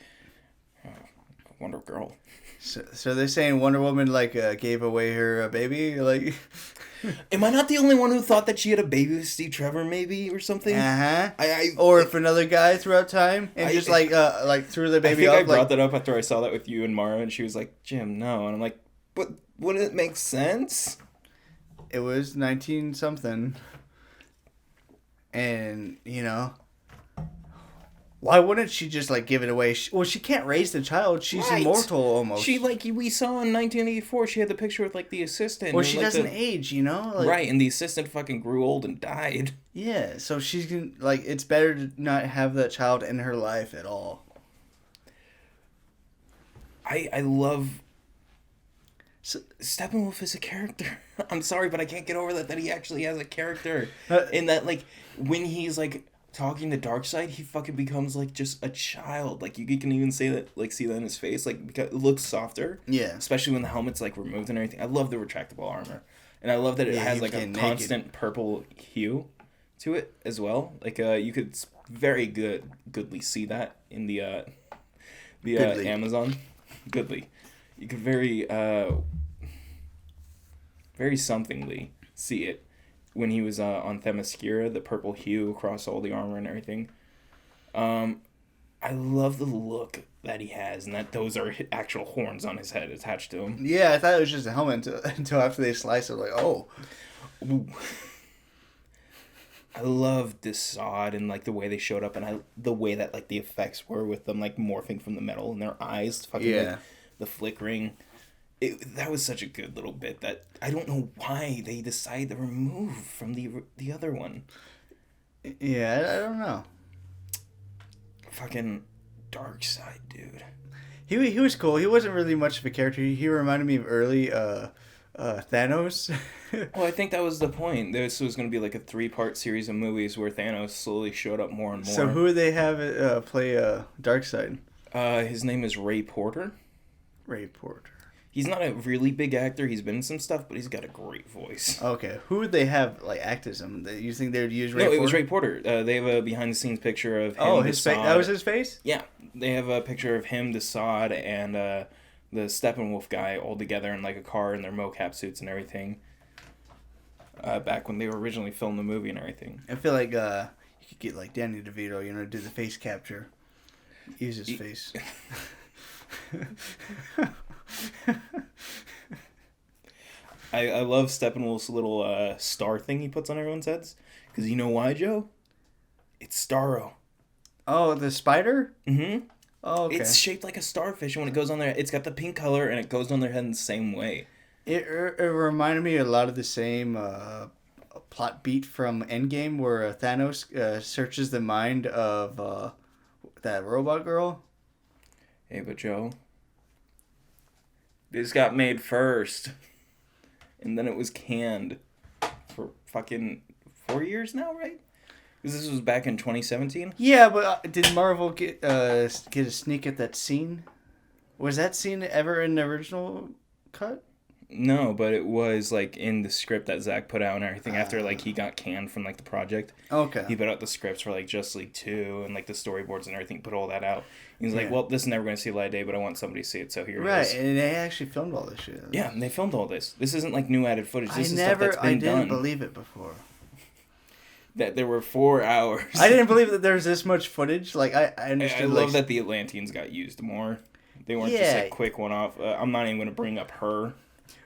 Wonder Girl. So they're saying Wonder Woman gave away her baby, like. Am I not the only one who thought that she had a baby with Steve Trevor, maybe, or something? Or if another guy throughout time and just threw the baby I up. I brought that up after I saw that with you and Mara, and she was like, "Jim, no," and I'm like, "But wouldn't it make sense?" It was 19 something, and why wouldn't she just give it away? She can't raise the child. She's immortal almost. She we saw in 1984. She had the picture with the assistant. Well, she doesn't age, right, and the assistant fucking grew old and died. Yeah, so she's gonna it's better to not have that child in her life at all. I love. Steppenwolf is a character. I'm sorry, but I can't get over that he actually has a character. In that when he's talking to Darkseid, he fucking becomes like just a child. Like you can even say that, like see that in his face. Like because it looks softer. Yeah. Especially when the helmet's like removed and everything. I love the retractable armor, and I love that it has like a constant purple hue to it as well. Like you could very goodly see that in the Amazon. Goodly. You could very somethingly see it when he was on Themyscira, the purple hue across all the armor and everything. I love the look that he has, and that those are actual horns on his head attached to him. Yeah, I thought it was just a helmet until after they sliced it. Like, oh. Ooh. I love Desaad and like the way they showed up, and the way that like the effects were with them like morphing from the metal in their eyes, fucking like, the flickering. That was such a good little bit that I don't know why they decided to remove from the other one. Yeah, I don't know. Fucking Darkseid, dude. He was cool. He wasn't really much of a character. He reminded me of early Thanos. Well, I think that was the point. This was going to be like a 3-part series of movies where Thanos slowly showed up more and more. So who would they have play Darkseid? His name is Ray Porter. Ray Porter. He's not a really big actor. He's been in some stuff, but he's got a great voice. Okay. Who would they have like act as him? You think they would use Ray Porter? No, it was Ray Porter. They have a behind-the-scenes picture of him. Oh, his face. That was his face? Yeah. They have a picture of him, Desaad, and the Steppenwolf guy all together in like a car in their mocap suits and everything. Back when they were originally filming the movie and everything. I feel like you could get like Danny DeVito, do the face capture. Use his face. I love Steppenwolf's little star thing he puts on everyone's heads. Because you know why, Joe? It's Starro. Oh, the spider? Mm-hmm. Oh, okay. It's shaped like a starfish, and when it goes on there, it's got the pink color, and it goes on their head in the same way. It reminded me a lot of the same plot beat from Endgame, where Thanos searches the mind of that robot girl. Hey, but Joe, this got made first, and then it was canned for fucking 4 years now, right? Because this was back in 2017. Yeah, but did Marvel get a sneak at that scene? Was that scene ever in the original cut? No, but it was like in the script that Zack put out and everything after like he got canned from like the project. Okay. He put out the scripts for like Justice League 2 and like the storyboards and everything, put all that out. He's like, well, this is never going to see the light of day, but I want somebody to see it, so here it is. Right, and they actually filmed all this shit. Yeah, and they filmed all this. This isn't like new added footage. This is stuff that's been I didn't done. believe it before. That there were 4 hours. I didn't believe that there's this much footage. Like I understood. I love that the Atlanteans got used more. They weren't just like quick one off. I'm not even going to bring up her.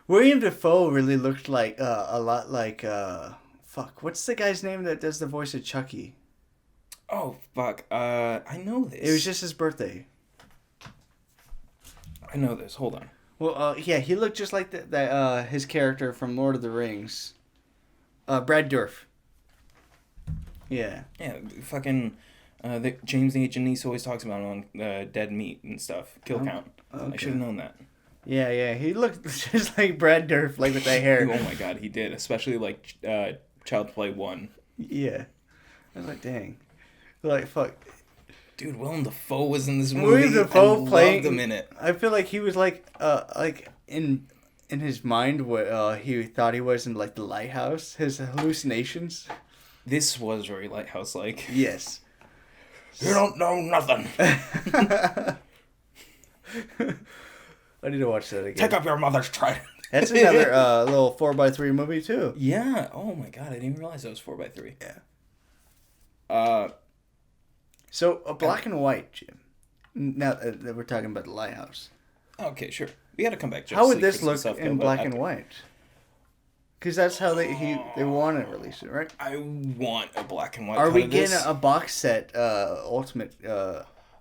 William Dafoe really looked like a lot like fuck. What's the guy's name that does the voice of Chucky? Oh fuck. I know this. It was just his birthday. I know this. Hold on. Well, yeah, he looked just like his character from Lord of the Rings. Brad Dourif. Yeah. Yeah, fucking James H. Janice always talks about him on Dead Meat and stuff. Kill count. Okay. I should have known that. Yeah, he looked just like Brad Dourif, like with that hair. Oh my god, he did. Especially like Child's Play 1. Yeah. I was like, dang. Like, fuck. Dude, Willem Dafoe was in this movie. William Dafoe playing. Loved him in it. I feel like he was like in his mind what he thought he was in like the lighthouse. His hallucinations. This was very Lighthouse-like. Yes. You don't know nothing. I need to watch that again. Take up your mother's trident. That's another little 4x3 movie too. Yeah. Oh my god, I didn't even realize that was 4x3. Yeah. So a black and white, Jim. Now that we're talking about the lighthouse. Okay, sure. We got to come back. How would this look in black and white? Because that's how they want to release it, right? I want a black and white. Are we getting a box set? Ultimate.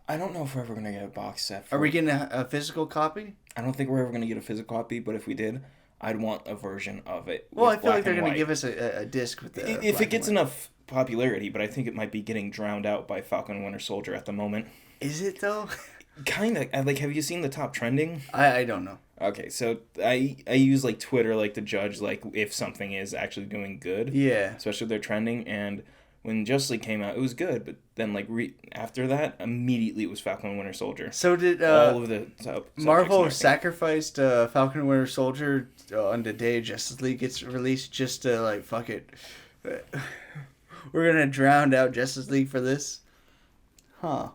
I don't know if we're ever gonna get a box set. Are we getting a physical copy? I don't think we're ever gonna get a physical copy, but if we did, I'd want a version of it. Well, I feel like they're gonna give us a disc with the. If it gets enough popularity, but I think it might be getting drowned out by Falcon and Winter Soldier at the moment. Is it though? Kind of. Like, have you seen the top trending? I don't know. Okay, so I use like Twitter like to judge like if something is actually doing good. Yeah. Especially if they're trending, and when Justice League came out, it was good, but then like after that, immediately it was Falcon and Winter Soldier. So did all of the Marvel sacrificed Falcon and Winter Soldier on the day Justice League gets released just to like fuck it? We're gonna drown out Justice League for this, huh?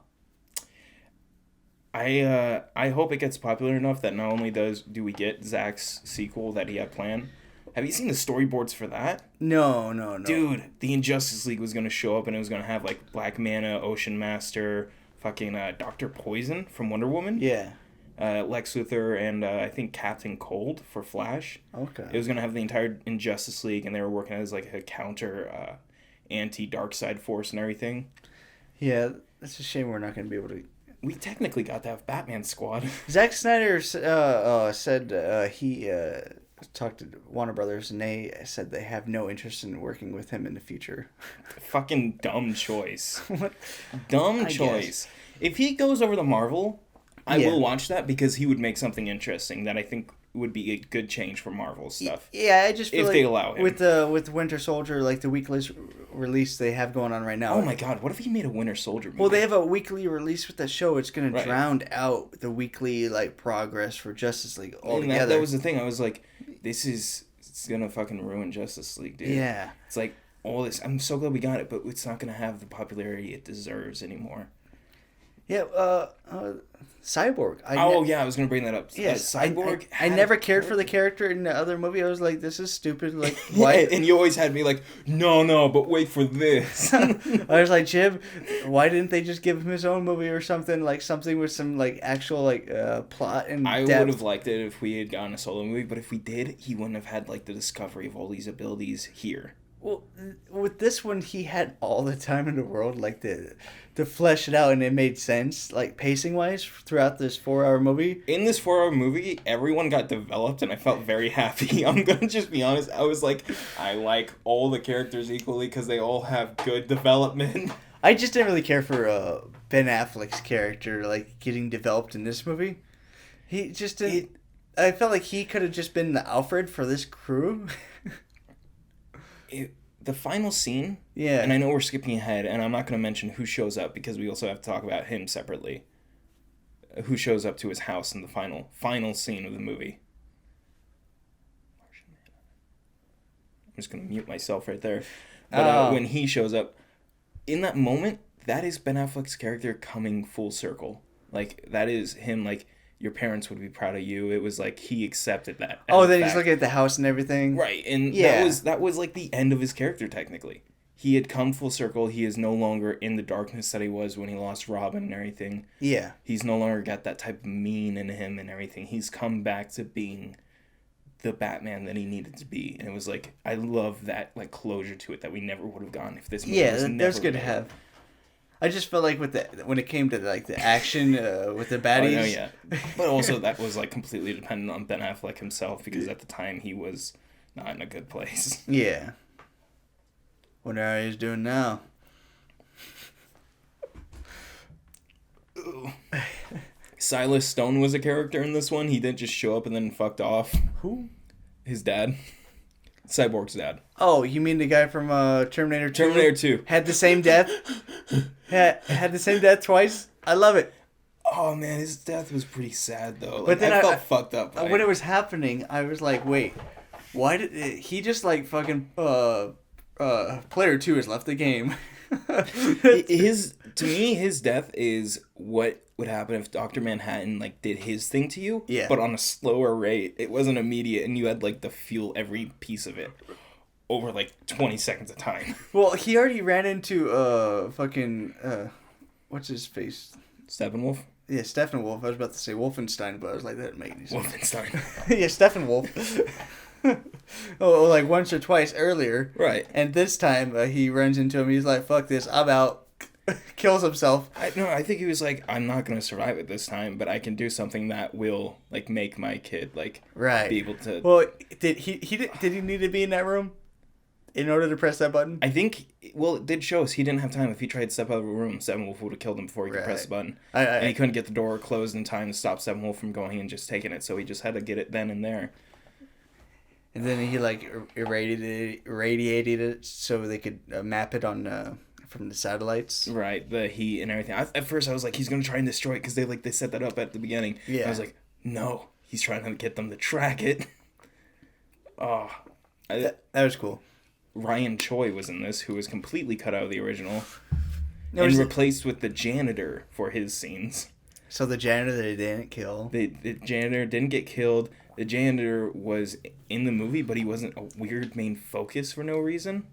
I hope it gets popular enough that not only do we get Zack's sequel that he had planned. Have you seen the storyboards for that? No. Dude, the Injustice League was going to show up and it was going to have, like, Black Manta, Ocean Master, fucking Dr. Poison from Wonder Woman. Yeah. Lex Luthor, and I think Captain Cold for Flash. Okay. It was going to have the entire Injustice League, and they were working as, like, a counter anti-Darkseid force and everything. Yeah, it's a shame we're not going to be able to... We technically got to have Batman Squad. Zack Snyder said he... talked to Warner Brothers and they said they have no interest in working with him in the future. Fucking dumb choice. What? Dumb I choice. guess. If he goes over to Marvel, I will watch that because he would make something interesting that I think would be a good change for Marvel stuff. Yeah, I just feel if like they allow him. with Winter Soldier, like the weekly release they have going on right now. Oh my god, what if he made a Winter Soldier movie? Well, they have a weekly release with that show. It's going Right. to drown out the weekly like progress for Justice League And altogether. that was the thing. I was like, it's gonna fucking ruin Justice League, dude. Yeah. It's like all this. I'm so glad we got it, but it's not gonna have the popularity it deserves anymore. Yeah, Cyborg. I was gonna bring that up. Yes, Cyborg. I never cared for the character in the other movie. I was like, this is stupid. Like, Why? why? And you always had me like, no, but wait for this. I was like, Jim, why didn't they just give him his own movie or something? Like something with some like actual like plot and I depth. would have liked it if we had gotten a solo movie, but if we did, he wouldn't have had like the discovery of all these abilities here. Well, with this one, he had all the time in the world, like to flesh it out, and it made sense, like pacing wise, throughout this 4-hour movie. In this 4-hour movie, everyone got developed, and I felt very happy. I'm gonna just be honest. I was like, I like all the characters equally because they all have good development. I just didn't really care for Ben Affleck's character, like getting developed in this movie. He just didn't. I felt like he could have just been the Alfred for this crew. The final scene, Yeah. and I know we're skipping ahead, and I'm not going to mention who shows up because we also have to talk about him separately. Who shows up to his house in the final scene of the movie. I'm just going to mute myself right there. But when he shows up, in that moment, that is Ben Affleck's character coming full circle. Like, that is him, like, your parents would be proud of you. It was like he accepted that. Then he's looking at the house and everything. Right, and Yeah. that was like the end of his character technically. He had come full circle. He is no longer in the darkness that he was when he lost Robin and everything. Yeah. He's no longer got that type of mean in him and everything. He's come back to being the Batman that he needed to be. And it was like, I love that like closure to it that we never would have gotten if this movie was never that's good to made. have. I just felt like when it came to like the action with the baddies. Oh, yeah. But also that was like completely dependent on Ben Affleck himself because at the time he was not in a good place. Yeah. Wonder how he's doing now. Silas Stone was a character in this one. He didn't just show up and then fucked off. Who? His dad. Cyborg's dad. Oh, you mean the guy from Terminator 2? Terminator 2. Had the same death? had the same death twice? I love it. Oh man, his death was pretty sad though. Like, But then I felt I- fucked up. by When it was happening, I was like, wait, why did he just like fucking player 2 has left the game? To me, his death is what would happen if Dr. Manhattan like did his thing to you, Yeah. but on a slower rate. It wasn't immediate, and you had like to feel every piece of it over like 20 seconds of time. Well, he already ran into fucking what's his face? Steppenwolf? Yeah, Steppenwolf. I was about to say Wolfenstein, but I was like, that didn't make any sense. Wolfenstein. Yeah, Steppenwolf. Like once or twice earlier. Right. And this time he runs into him. He's like, fuck this, I'm out. Kills himself. I think he was like, I'm not going to survive it this time, but I can do something that will like make my kid like Right. be able to. Well, did he need to be in that room in order to press that button? I think, well, it did show us he didn't have time. If he tried to step out of the room, Steppenwolf would have killed him before he could press the button. And he couldn't get the door closed in time to stop Steppenwolf from going and just taking it, so he just had to get it then and there. And then he like irradiated it so they could map it on from the satellites. Right, the heat and everything. At first, I was like, he's gonna try and destroy it because they set that up at the beginning. Yeah. And I was like, no, he's trying to get them to track it. Oh, That was cool. Ryan Choi was in this, who was completely cut out of the original, No, and replaced with the janitor for his scenes. So the janitor they didn't kill. The janitor didn't get killed. The janitor was in the movie, but he wasn't a weird main focus for no reason.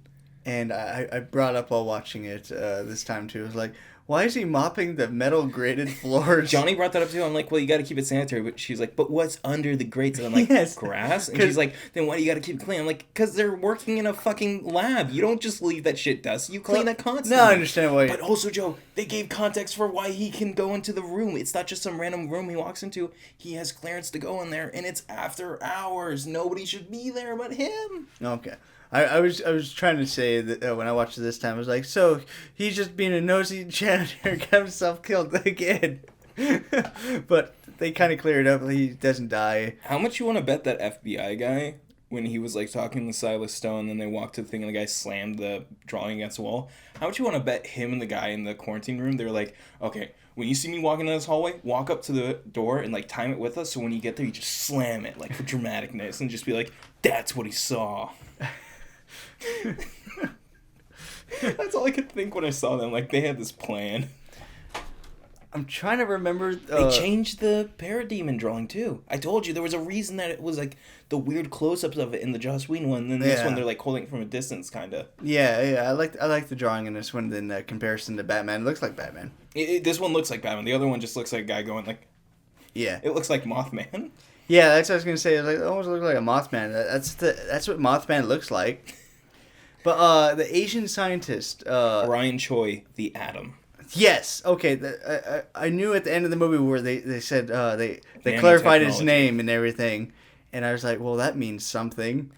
And I brought up while watching it this time too. I was like, why is he mopping the metal grated floors? Johnny brought that up too. I'm like, well, you got to keep it sanitary. But she's like, but what's under the grates? And I'm like, Yes. grass? And she's like, then why do you got to keep it clean? I'm like, because they're working in a fucking lab. You don't just leave that shit dusty. You clean it constantly. No, I understand why. But also, Joe, they gave context for why he can go into the room. It's not just some random room he walks into. He has clearance to go in there, and it's after hours. Nobody should be there but him. Okay. I was trying to say that when I watched it this time, I was like, so he's just being a nosy janitor, got himself killed again. But they kind of clear it up. He doesn't die. How much you want to bet that FBI guy, when he was like talking to Silas Stone, and then they walked to the thing and the guy slammed the drawing against the wall? How much you want to bet him and the guy in the quarantine room, they were like, okay, when you see me walking in this hallway, walk up to the door and like time it with us, so when you get there, you just slam it like for dramaticness and just be like, that's what he saw. That's all I could think when I saw them. Like, they had this plan. I'm trying to remember. They changed the parademon drawing too. I told you there was a reason that it was like the weird close-ups of it in the Joss Whedon one. And then this one they're like holding it from a distance, kind of. Yeah. I like the drawing in this one in comparison to Batman. It looks like Batman. This one looks like Batman. The other one just looks like a guy going like. Yeah. It looks like Mothman. Yeah, that's what I was gonna say. It almost looks like a Mothman. That's what Mothman looks like. But the Asian scientist, Ryan Choi, the Atom. Yes. Okay. I knew at the end of the movie where they said they clarified his name and everything, and I was like, well, that means something.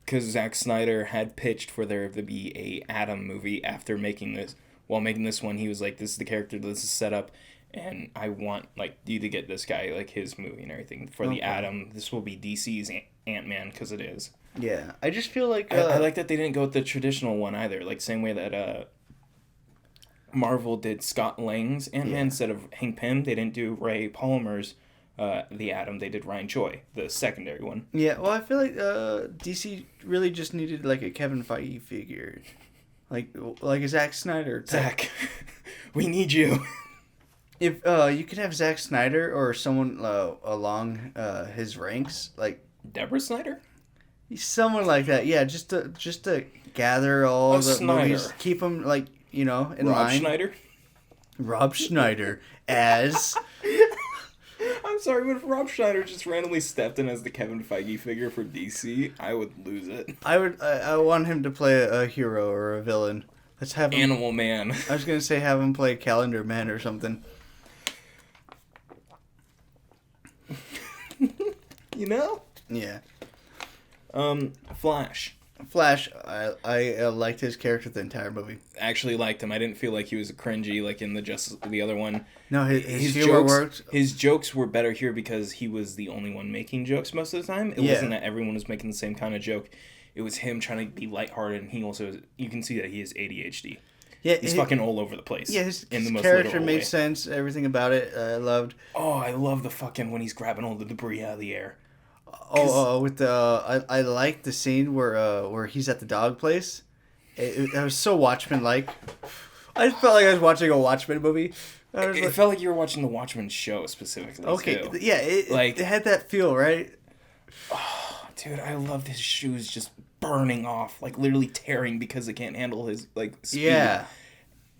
Because Zack Snyder had pitched for there to be a Atom movie after making this. While making this one, he was like, "This is the character. This is set up, and I want like you to get this guy like his movie and everything for the Atom. This will be DC's Ant-Man because it is." Yeah, I just feel like I like that they didn't go with the traditional one either. Like same way that Marvel did Scott Lang's Ant-Man instead of Hank Pym. They didn't do Ray Palmer's the Atom. They did Ryan Choi, the secondary one. Yeah, well, I feel like DC really just needed like a Kevin Feige figure, like a Zack Snyder type. Zack, we need you. If you could have Zack Snyder or someone along his ranks, like Deborah Snyder. Someone like that, yeah, just to gather all the Snyder. movies, keep them like in Rob line. Schneider. Rob Schneider as. I'm sorry, but if Rob Schneider just randomly stepped in as the Kevin Feige figure for DC, I would lose it. I want him to play a hero or a villain. Let's have him, Animal Man. I was gonna say have him play Calendar Man or something. You know? Yeah. Flash. Flash, I liked his character the entire movie. Actually liked him. I didn't feel like he was cringy like in the other one. No, his humor worked. His jokes were better here because he was the only one making jokes most of the time. It wasn't that everyone was making the same kind of joke. It was him trying to be lighthearted, and he also you can see that he has ADHD. Yeah, he's fucking all over the place. Yeah, his most character made way. sense. Everything about it, I loved. Oh, I love the fucking when he's grabbing all the debris out of the air. With the I like the scene where he's at the dog place. It was so Watchmen like. I felt like I was watching a Watchmen movie. It felt like you were watching the Watchmen show specifically. Okay, too. yeah, it had that feel, right? Oh, dude, I loved his shoes just burning off, like literally tearing because they can't handle his like speed. Yeah.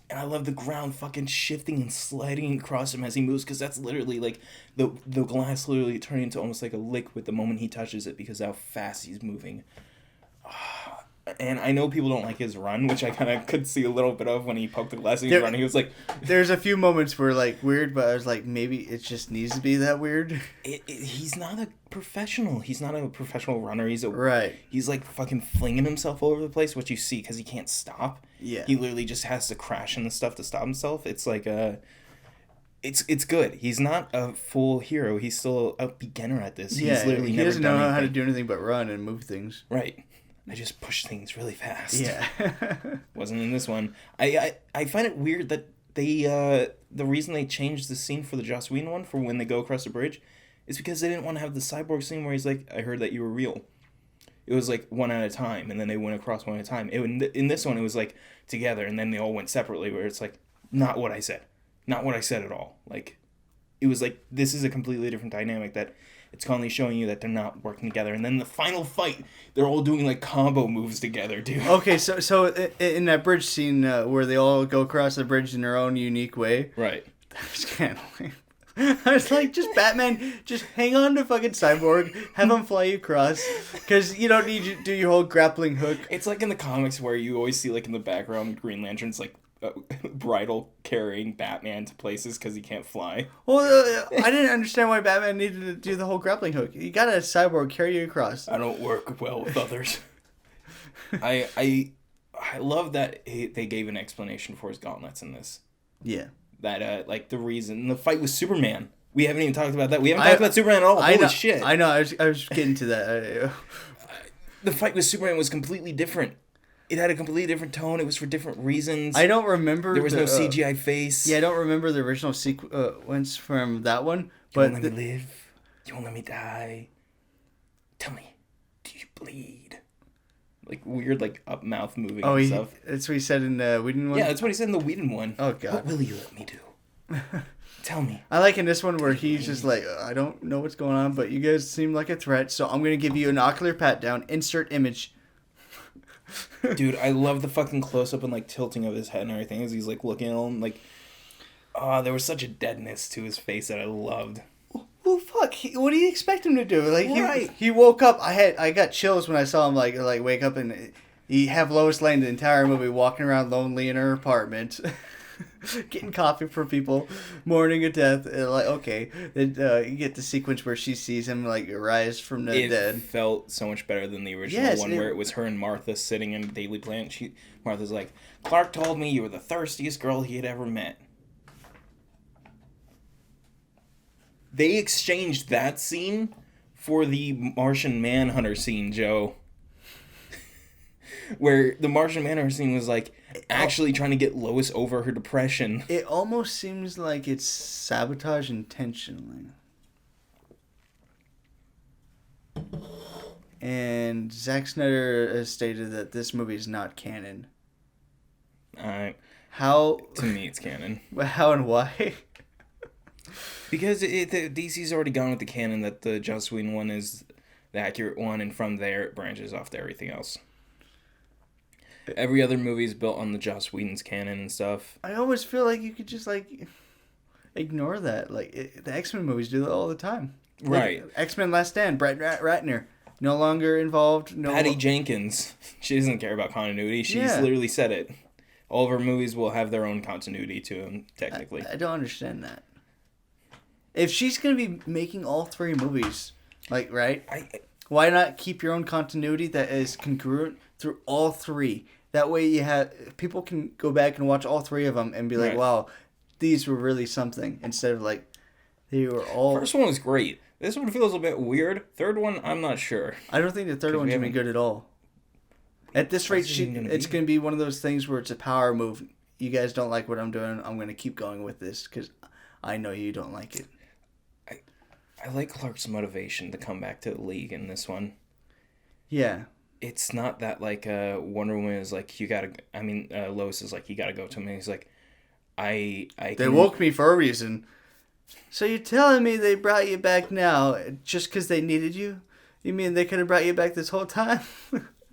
And I love the ground fucking shifting and sliding across him as he moves, because that's literally like the glass literally turning into almost like a liquid the moment he touches it because how fast he's moving. And I know people don't like his run, which I kind of could see a little bit of when he poked the glass and he was running. He was like... There's a few moments where, like, weird, but I was like, maybe it just needs to be that weird. He's not a professional. He's not a professional runner. Right. He's, like, fucking flinging himself all over the place, which you see because he can't stop. Yeah. He literally just has to crash into stuff to stop himself. It's like It's good. He's not a full hero. He's still a beginner at this. Yeah, He's literally he never doesn't done know how to anything. do anything but run and move things. Right. I just push things really fast. Yeah. Wasn't in this one. I find it weird that they the reason they changed the scene for the Joss Whedon one for when they go across the bridge is because they didn't want to have the cyborg scene where he's like, I heard that you were real. It was like one at a time, and then they went across one at a time. In this one, it was like together, and then they all went separately, where it's like, not what I said. Not what I said at all. Like, it was like, this is a completely different dynamic that it's constantly showing you that they're not working together. And then the final fight, they're all doing like combo moves together, dude. Okay, so in that bridge scene where they all go across the bridge in their own unique way, Right. that was kind of lame. I was like, just Batman, just hang on to fucking Cyborg, have him fly you across, because you don't need to do your whole grappling hook. It's like in the comics where you always see like in the background Green Lantern's like bridle carrying Batman to places because he can't fly. Well, I didn't understand why Batman needed to do the whole grappling hook. You got a Cyborg carry you across. I don't work well with others. I love that they gave an explanation for his gauntlets in this. Yeah. That like the reason the fight with Superman. We haven't even talked about that. We haven't talked about Superman at all. Holy shit! I know. I was getting to that. The fight with Superman was completely different. It had a completely different tone. It was for different reasons. I don't remember. There was no CGI face. Yeah, I don't remember the original sequence from that one. You But won't let me live. You won't let me die. Tell me, do you bleed? Like weird, like up mouth moving and stuff. That's what he said in the Whedon one? Yeah, that's what he said in the Whedon one. Oh, God. What will you let me do? Tell me. I like in this one where he's just like, I don't know what's going on, but you guys seem like a threat, so I'm going to give you an ocular pat down. Insert image. Dude, I love the fucking close up and like tilting of his head and everything as he's like looking at him. Like, there was such a deadness to his face that I loved. Well, fuck. What do you expect him to do? Like Right. he woke up. I got chills when I saw him like wake up and he have Lois Lane the entire movie walking around lonely in her apartment, getting coffee for people, mourning a death. And like okay, then you get the sequence where she sees him like rise from the It dead. felt so much better than the original Yes, one where it was her and Martha sitting in Daily Planet. Martha's like, Clark told me you were the thirstiest girl he had ever met. They exchanged that scene for the Martian Manhunter scene, Joe. Where the Martian Manhunter scene was like actually trying to get Lois over her depression. It almost seems like it's sabotage intentionally. And Zack Snyder has stated that this movie is not canon. How? To me, it's canon. How and why? Because the DC's already gone with the canon that the Joss Whedon one is the accurate one, and from there it branches off to everything else. Every other movie is built on the Joss Whedon's canon and stuff. I always feel like you could just like ignore that. Like the X-Men movies do that all the time. Right. Like, X-Men Last Stand, Brett Ratner, no longer involved. Patty Jenkins, she doesn't care about continuity. She's Yeah. literally said it. All of her movies will have their own continuity to them, technically. I don't understand that. If she's gonna be making all three movies, like right, why not keep your own continuity that is congruent through all three? That way, you have people can go back and watch all three of them and be like, Right. "Wow, these were really something." Instead of like, they were all. First one was great. This one feels a bit weird. Third one, I'm not sure. I don't think the third one's gonna be good at all. At this rate, What's it even gonna it's be? gonna be one of those things where it's a power move. You guys don't like what I'm doing. I'm gonna keep going with this because I know you don't like it. I like Clark's motivation to come back to the League in this one. Yeah. It's not that like Wonder Woman is like Lois is like you gotta go to him. And he's like, I. They woke me for a reason. So you're telling me they brought you back now just because they needed you? You mean they could have brought you back this whole time?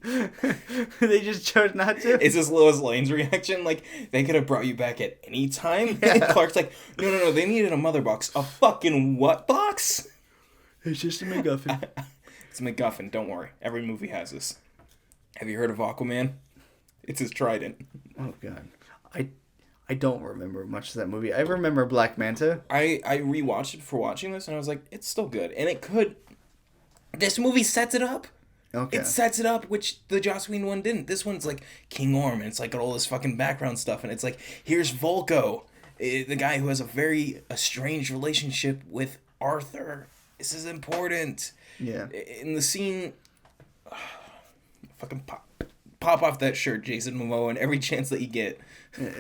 They just chose not to? Is this Lois Lane's reaction? Like, they could have brought you back at any time? Yeah. Clark's like, no, they needed a mother box. A fucking what box? It's just a MacGuffin. It's a MacGuffin, don't worry. Every movie has this. Have you heard of Aquaman? It's his trident. Oh, God. I don't remember much of that movie. I remember Black Manta. I rewatched it for watching this, and I was like, it's still good. And it could... This movie sets it up. Okay. It sets it up, which the Joss Whedon one didn't. This one's like King Orm, and it's like got all this fucking background stuff, and it's like, here's Volko. The guy who has a very estranged relationship with Arthur. This is important. Yeah. In the scene, fucking pop off that shirt, Jason Momoa, and every chance that you get.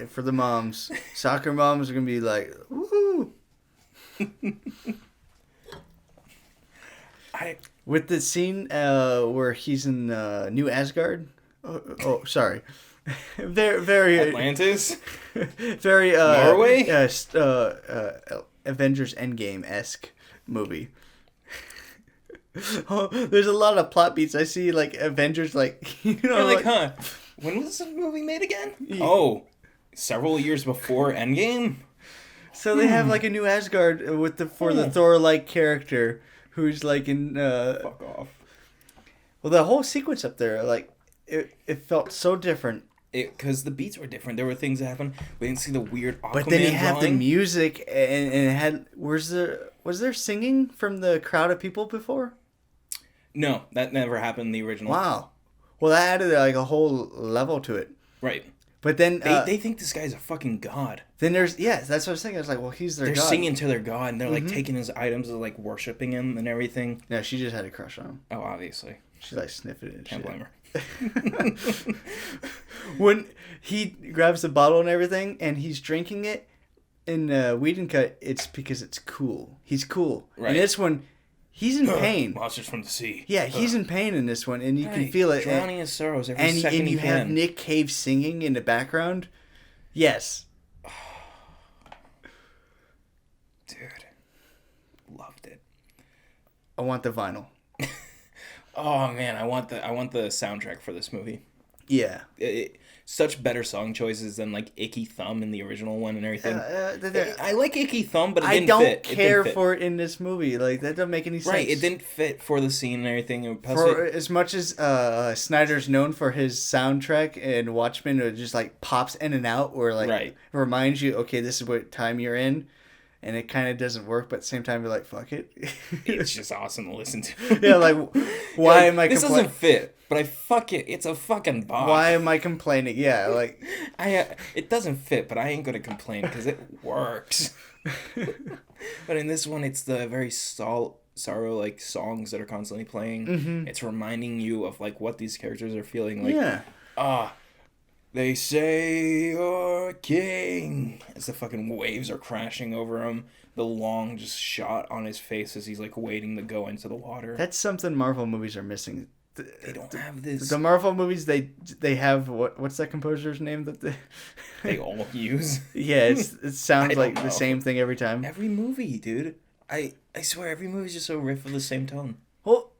For the moms. Soccer moms are going to be like, woohoo! With the scene where he's in New Asgard. Sorry. very Atlantis? very Norway? Avengers Endgame-esque movie. There's a lot of plot beats. I see like Avengers You're like, huh? When was this movie made again? Yeah. Oh, several years before Endgame? So they have like a New Asgard for the Thor-like character who's like in fuck off. Well, the whole sequence up there, like it felt so different. Because the beats were different. There were things that happened. We didn't see the weird Aquaman But then you have drawing. the music, and it had... Was there singing from the crowd of people before? No, that never happened in the original. Wow. Well, that added like a whole level to it. Right. But then... They think this guy's a fucking god. Then there's... Yeah, that's what I was thinking. I was like, well, he's their god. They're singing to their god, and they're like taking his items and like worshipping him and everything. Yeah, she just had a crush on him. Oh, obviously. She like sniffing it and Can't shit. blame her. When he grabs the bottle and everything and he's drinking it in Whedon Cut, it's because it's cool. He's cool. Right. And this one, he's in pain. Monsters from the sea. Yeah, he's in pain in this one, and you can Right. feel it. Drowning his sorrows every second and you he have can. Nick Cave singing in the background. Yes. Dude. Loved it. I want the vinyl. Oh man, I want the soundtrack for this movie. Yeah. Such better song choices than like Icky Thumb in the original one and everything. I I like Icky Thumb, but it didn't don't fit. care for it in this movie. Like, that doesn't make any sense. Right, it didn't fit for the scene and everything. For as much as Snyder's known for his soundtrack, and Watchmen, it just like pops in and out, or like Right. reminds you, okay, this is what time you're in, and it kind of doesn't work, but at the same time you're like, fuck it. It's just awesome to listen to. Yeah, like, why am I This complaining? doesn't fit, but I fuck it. It's a fucking bop. Why am I complaining? Yeah, like, It doesn't fit, but I ain't gonna complain because it works. But in this one, it's the very sorrow like songs that are constantly playing. Mm-hmm. It's reminding you of like what these characters are feeling. Like, yeah. They say you're king. As the fucking waves are crashing over him. The long just shot on his face as he's like waiting to go into the water. That's something Marvel movies are missing. They don't have this. The Marvel movies, they have what's that composer's name that They all use. Yeah, it sounds I like don't the know. same thing every time. Every movie, dude. I swear every movie's just a riff of the same tone. Well,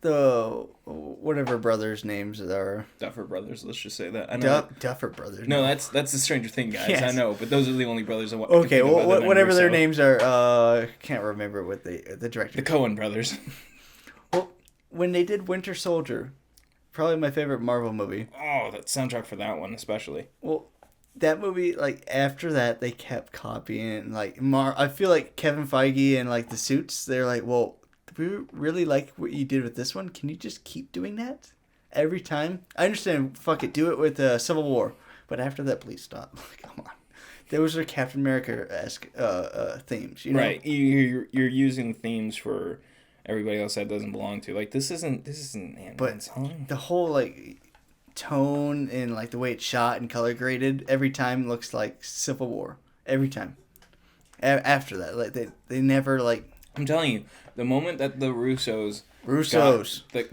the whatever brothers' names are. Duffer Brothers, let's just say that. I know. Duffer Brothers. No, that's the Stranger Thing guys. Yes. I know, but those are the only brothers I want. Okay, whatever their names are. Can't remember what the director. The Coen brothers. Well, when they did Winter Soldier, probably my favorite Marvel movie. Oh, that soundtrack for that one especially. Well, that movie, like, after that, they kept copying, like, I feel like Kevin Feige and, like, the suits, they're like, well, we really like what you did with this one. Can you just keep doing that every time? I understand, fuck it, do it with Civil War. But after that, please stop. Come on. Those are Captain America-esque themes, you know? Right. You're using themes for everybody else that doesn't belong to. Like, this isn't Ant-Man's song. The whole, like, tone and, like, the way it's shot and color graded every time looks like Civil War. Every time. After that. Like, they never, like... I'm telling you, the moment that the Russos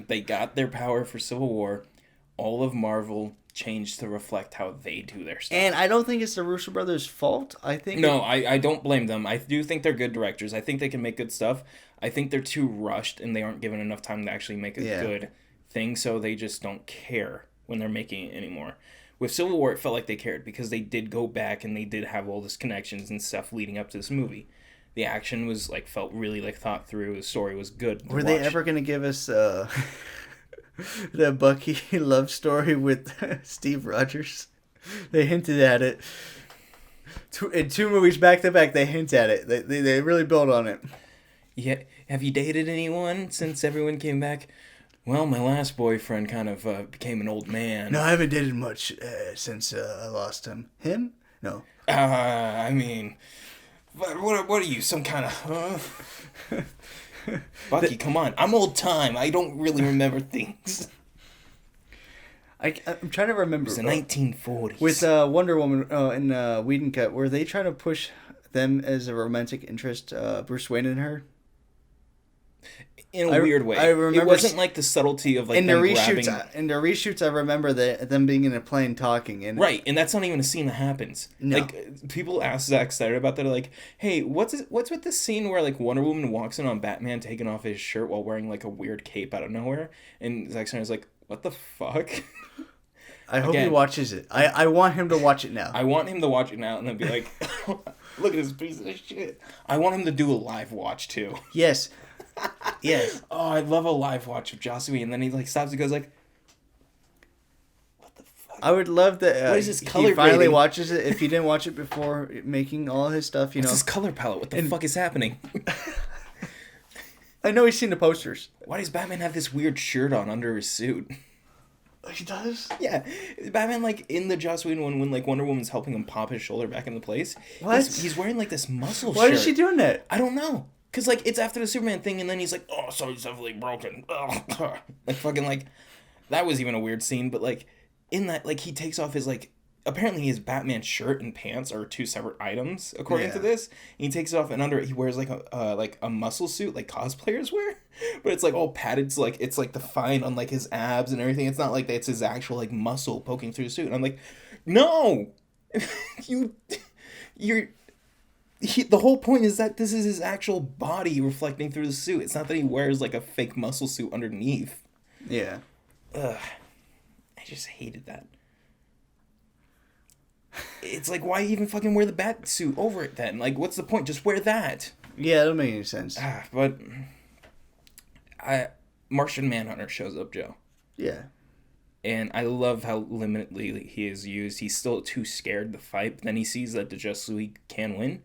they got their power for Civil War, all of Marvel changed to reflect how they do their stuff. And I don't think it's the Russo brothers' fault. I think... No, I don't blame them. I do think they're good directors. I think they can make good stuff. I think they're too rushed and they aren't given enough time to actually make a good thing, so they just don't care when they're making it anymore. With Civil War, it felt like they cared because they did go back and they did have all this connections and stuff leading up to this movie. The action was like felt really like thought through. The story was good. Were they ever going to give us the Bucky love story with Steve Rogers? They hinted at it. In 2 movies back to back, they hint at it. They really build on it. Yeah. Have you dated anyone since everyone came back? Well, my last boyfriend kind of became an old man. No, I haven't dated much since I lost him. Him? No. I mean, what are you, some kind of... Bucky, come on. I'm old time. I don't really remember things. I'm trying to remember. It was the 1940s. With Wonder Woman and Whedon Cut, were they trying to push them as a romantic interest, Bruce Wayne and her? In a weird way. I remember it wasn't like the subtlety of like in the them reshoots. grabbing... In the reshoots, I remember them being in a plane talking. And Right, and that's not even a scene that happens. No. Like, people ask Zack Snyder about that, like, hey, what's with this scene where, like, Wonder Woman walks in on Batman taking off his shirt while wearing, like, a weird cape out of nowhere? And Zack Snyder's like, what the fuck? I hope he watches it. I want him to watch it now. I want him to watch it now and then be like, look at this piece of shit. I want him to do a live watch, too. Yes. Yes. Oh, I love a live watch of Joss Whedon. And then he, like, stops and goes, like, what the fuck? I would love that. What is his color he finally rating? watches it. If he didn't watch it before making all his stuff, What's his color palette? What the fuck is happening? I know he's seen the posters. Why does Batman have this weird shirt on under his suit? He does? Yeah. Batman, like, in the Joss Whedon one, when, like, Wonder Woman's helping him pop his shoulder back into place. What? He's wearing, like, this muscle Why shirt. is she doing that? I don't know. Because, like, it's after the Superman thing, and then he's like, oh, so he's definitely broken. Like, fucking, like, that was even a weird scene, but, like, in that, like, he takes off his, like, apparently his Batman shirt and pants are two separate items, according to this. And he takes it off, and under it, he wears, like, a muscle suit, like cosplayers wear. But it's, like, all padded, so, like, it's, like, defined on, like, his abs and everything. It's not like it's his actual, like, muscle poking through the suit. And I'm like, no! The whole point is that this is his actual body reflecting through the suit. It's not that he wears, like, a fake muscle suit underneath. Yeah. Ugh. I just hated that. It's like, why even fucking wear the bat suit over it then? Like, what's the point? Just wear that. Yeah, that don't make any sense. But Martian Manhunter shows up, Joe. Yeah. And I love how limitedly he is used. He's still too scared to fight, but then he sees that the Justice League can win.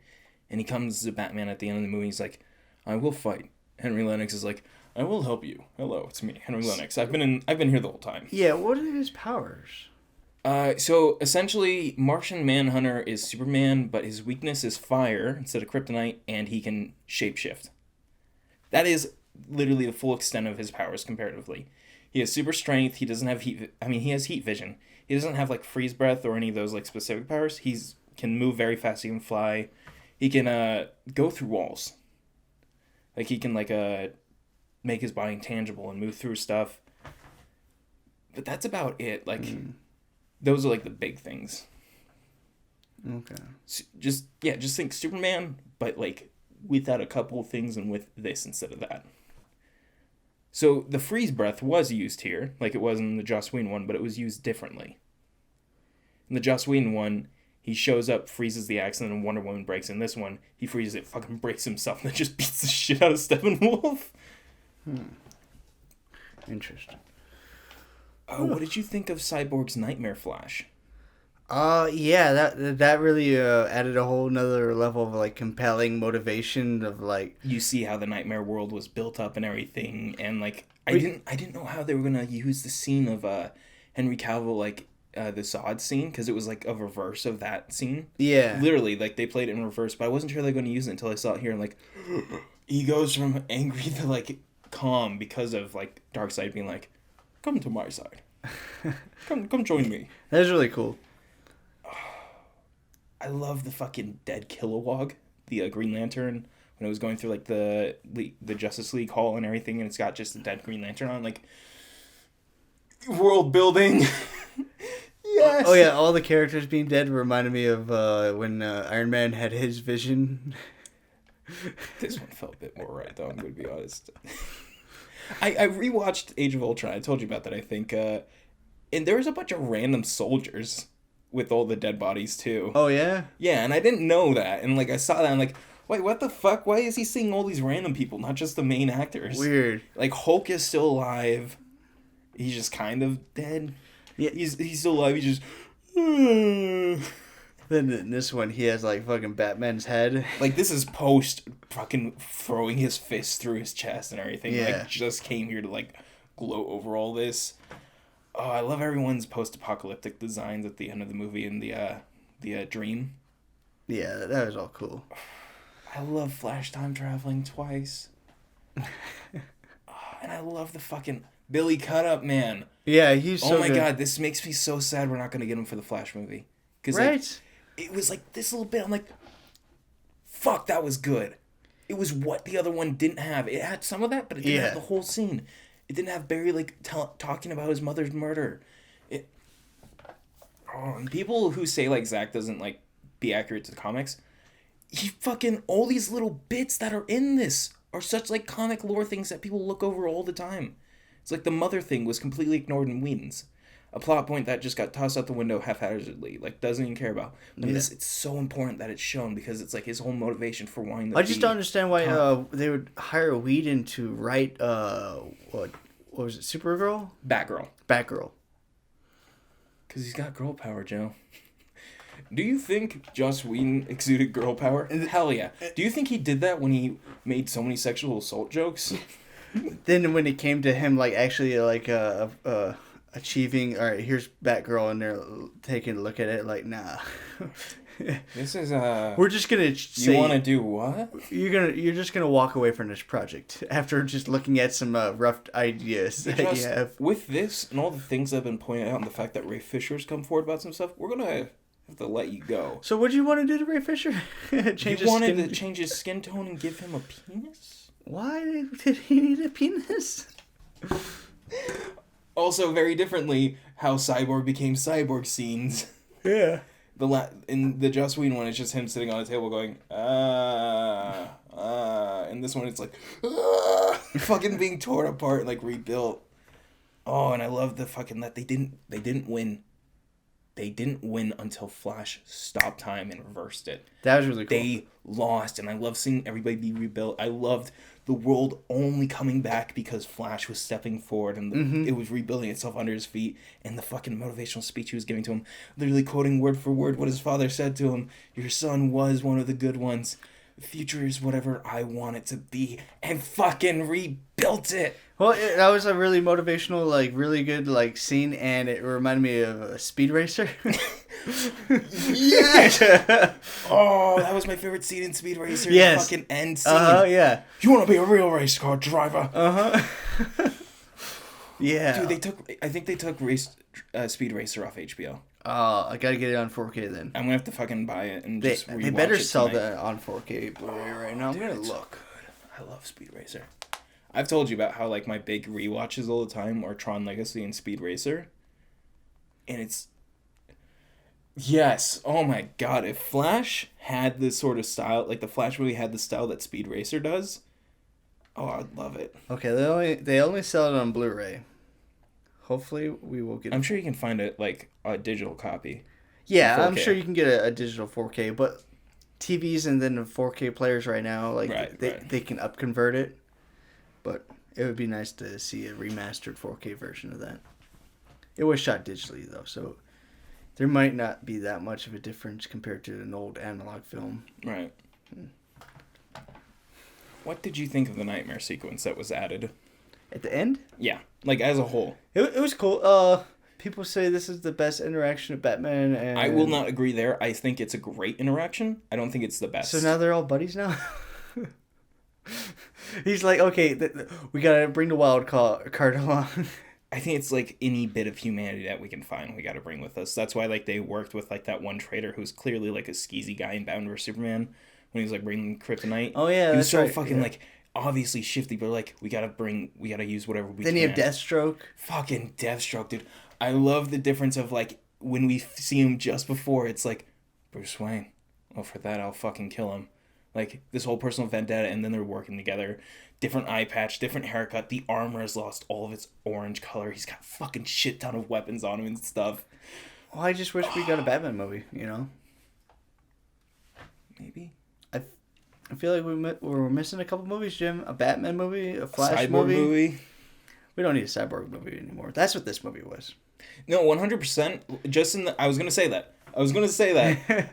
And he comes to Batman at the end of the movie. He's like, I will fight. Henry Lennox is like, I will help you. Hello, it's me, Henry Lennox. I've been here the whole time. Yeah, what are his powers? So essentially, Martian Manhunter is Superman, but his weakness is fire instead of kryptonite, and he can shapeshift. That is literally the full extent of his powers comparatively. He has super strength. He doesn't have he has heat vision. He doesn't have like freeze breath or any of those like specific powers. He's can move very fast. He can fly. He can go through walls. Like he can like make his body intangible and move through stuff. But that's about it. Like those are like the big things. Okay. Just think Superman, but like without a couple of things and with this instead of that. So the freeze breath was used here, like it was in the Joss Whedon one, but it was used differently. In the Joss Whedon one, he shows up, freezes the axe, and then Wonder Woman breaks. In this one, he freezes it, fucking breaks himself, and then just beats the shit out of Steppenwolf. Interesting. What did you think of Cyborg's Nightmare Flash? Yeah, that really added a whole nother level of like compelling motivation of like You see how the Nightmare world was built up and everything, and like I didn't know how they were gonna use the scene of Henry Cavill like the Zod scene, because it was like a reverse of that scene. Yeah. Literally, like they played it in reverse, but I wasn't sure they were going to use it until I saw it here, and like he goes from angry to like calm because of like Darkseid being like, "Come to my side, come join me." That was really cool. I love the fucking dead Kilowog, the Green Lantern, when it was going through like the Justice League hall and everything, and it's got just a dead Green Lantern on, like world building. Yes. Oh yeah, all the characters being dead reminded me of when Iron Man had his vision. This one felt a bit more right, though, I'm going to be honest. I rewatched Age of Ultron. I told you about that, I think. And there was a bunch of random soldiers with all the dead bodies, too. Oh, yeah? Yeah, and I didn't know that. And, like, I saw that, I'm like, wait, what the fuck? Why is he seeing all these random people, not just the main actors? Weird. Like, Hulk is still alive. He's just kind of dead. Yeah. He's still alive. He's just... Then in this one, he has, like, fucking Batman's head. Like, this is post fucking throwing his fist through his chest and everything. Yeah. Like, just came here to, like, gloat over all this. Oh, I love everyone's post-apocalyptic designs at the end of the movie and the dream. Yeah, that was all cool. I love Flash time traveling twice. And I love the fucking Billy Cut-Up, man. Yeah, he's so Oh my good. god, this makes me so sad we're not going to get him for the Flash movie. Because Right? it was like this little bit, I'm like, fuck, that was good. It was what the other one didn't have. It had some of that, but it didn't have the whole scene. It didn't have Barry like talking about his mother's murder. And people who say like Zack doesn't like be accurate to the comics, he fucking all these little bits that are in this are such like comic lore things that people look over all the time. It's like the mother thing was completely ignored in Whedon's. A plot point that just got tossed out the window haphazardly, like doesn't even care about. But this, it's so important that it's shown because it's like his whole motivation for wanting. I just don't understand why they would hire Whedon to write what was it, Supergirl? Batgirl. Because he's got girl power, Joe. Do you think Joss Whedon exuded girl power? Hell yeah. Do you think he did that when he made so many sexual assault jokes? Then when it came to him, like actually like achieving, all right, here's Batgirl, and they're taking a look at it, like, nah. This is We're just gonna say, you want to do what? You're just gonna walk away from this project after just looking at some rough ideas that you have. With this and all the things that have been pointed out, and the fact that Ray Fisher's come forward about some stuff, we're gonna have to let you go. So what do you want to do to Ray Fisher? To change his skin tone and give him a penis? Why did he need a penis? Also, very differently, how Cyborg became Cyborg scenes. Yeah. In the Joss Whedon one, it's just him sitting on a table going, and this one it's like, fucking being torn apart and like rebuilt. Oh, and I love the fucking that they didn't win. They didn't win until Flash stopped time and reversed it. That was really cool. They lost, and I love seeing everybody be rebuilt. I loved the world only coming back because Flash was stepping forward and it was rebuilding itself under his feet. And the fucking motivational speech he was giving to him, literally quoting word for word what his father said to him. Your son was one of the good ones. The future is whatever I want it to be. And fucking rebuilt it. Well, that was a really motivational, like, really good, like, scene, and it reminded me of a Speed Racer. Yes! Oh, that was my favorite scene in Speed Racer. Yes. The fucking end scene. Yeah. You want to be a real race car driver? Yeah. Dude, I think they took Speed Racer off HBO. I gotta get it on 4K then. I'm gonna have to fucking buy it and just rewatch They better it sell tonight. that on 4K Blu-ray right now. I'm gonna look. I love Speed Racer. I've told you about how like my big rewatches all the time are Tron Legacy and Speed Racer. And it's... Yes. Oh my god. If Flash had this sort of style, like the Flash movie had the style that Speed Racer does, oh, I'd love it. Okay, they only sell it on Blu-ray. Hopefully we will get... I'm sure you can find it like a digital copy. Yeah, I'm 4K. sure you can get a digital 4K, but TVs and then the 4K players right now, like they can upconvert it. But it would be nice to see a remastered 4K version of that. It was shot digitally though, so there might not be that much of a difference compared to an old analog film. Right. What did you think of the nightmare sequence that was added? At the end? Yeah, like as a whole. It was cool. People say this is the best interaction of Batman and... I will not agree there. I think it's a great interaction. I don't think it's the best. So now they're all buddies now? He's like, okay, we gotta bring the wild card along. I think it's like any bit of humanity that we can find, we gotta bring with us. That's why like they worked with like that one traitor who's clearly like a skeezy guy in Batman vs Superman when he was like bringing kryptonite. Oh yeah, he was that's so right. fucking like obviously shifty, but like we gotta use whatever we then can. you have Deathstroke. Fucking Deathstroke, dude. I love the difference of like when we see him just before, it's like Bruce Wayne. Well, for that I'll fucking kill him. Like this whole personal vendetta, and then they're working together. Different eye patch, different haircut. The armor has lost all of its orange color. He's got fucking shit ton of weapons on him and stuff. Well, I just wish we got a Batman movie, you know? Maybe. I feel like we're missing a couple movies, Jim. A Batman movie, a Flash Cyborg movie. We don't need a Cyborg movie anymore. That's what this movie was. No, 100%. Just in the... I was going to say that.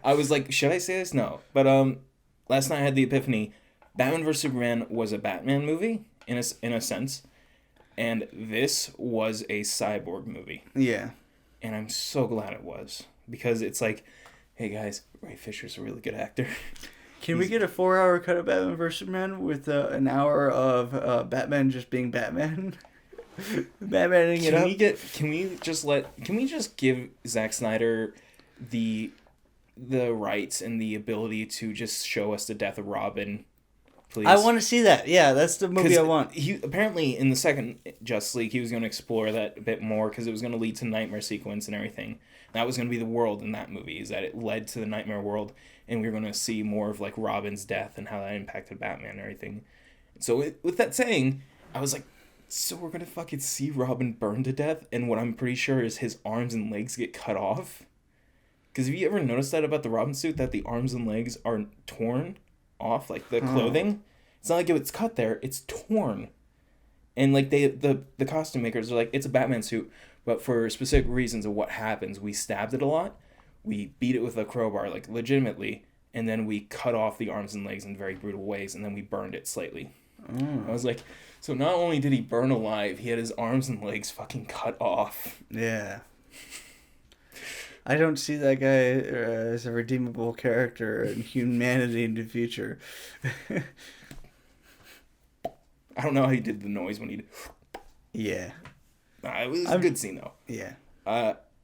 I was like, should I say this? No. But last night I had the epiphany. Batman vs Superman was a Batman movie in a sense, and this was a Cyborg movie. Yeah. And I'm so glad it was, because it's like hey guys, Ray Fisher's a really good actor. Can we get a 4-hour cut of Batman vs Superman with an hour of Batman just being Batman? Batmaning it up. Can we just give Zack Snyder the rights and the ability to just show us the death of Robin, please? I want to see that. Yeah, that's the movie I want. He apparently in the second Justice League he was going to explore that a bit more because it was going to lead to Nightmare sequence and everything. That was going to be the world in that movie, is that it led to the Nightmare world, and we were going to see more of like Robin's death and how that impacted Batman and everything. So with that saying, I was like, so we're going to fucking see Robin burn to death, and what I'm pretty sure is his arms and legs get cut off. Because have you ever noticed that about the Robin suit, that the arms and legs are torn off, like the clothing? It's not like it's cut there, it's torn. And like the costume makers are like, it's a Batman suit, but for specific reasons of what happens, we stabbed it a lot, we beat it with a crowbar, like legitimately, and then we cut off the arms and legs in very brutal ways, and then we burned it slightly. I was like, so not only did he burn alive, he had his arms and legs fucking cut off. Yeah. I don't see that guy as a redeemable character in humanity in the future. I don't know how he did the noise when he did. Yeah. It was a good scene, though. Yeah.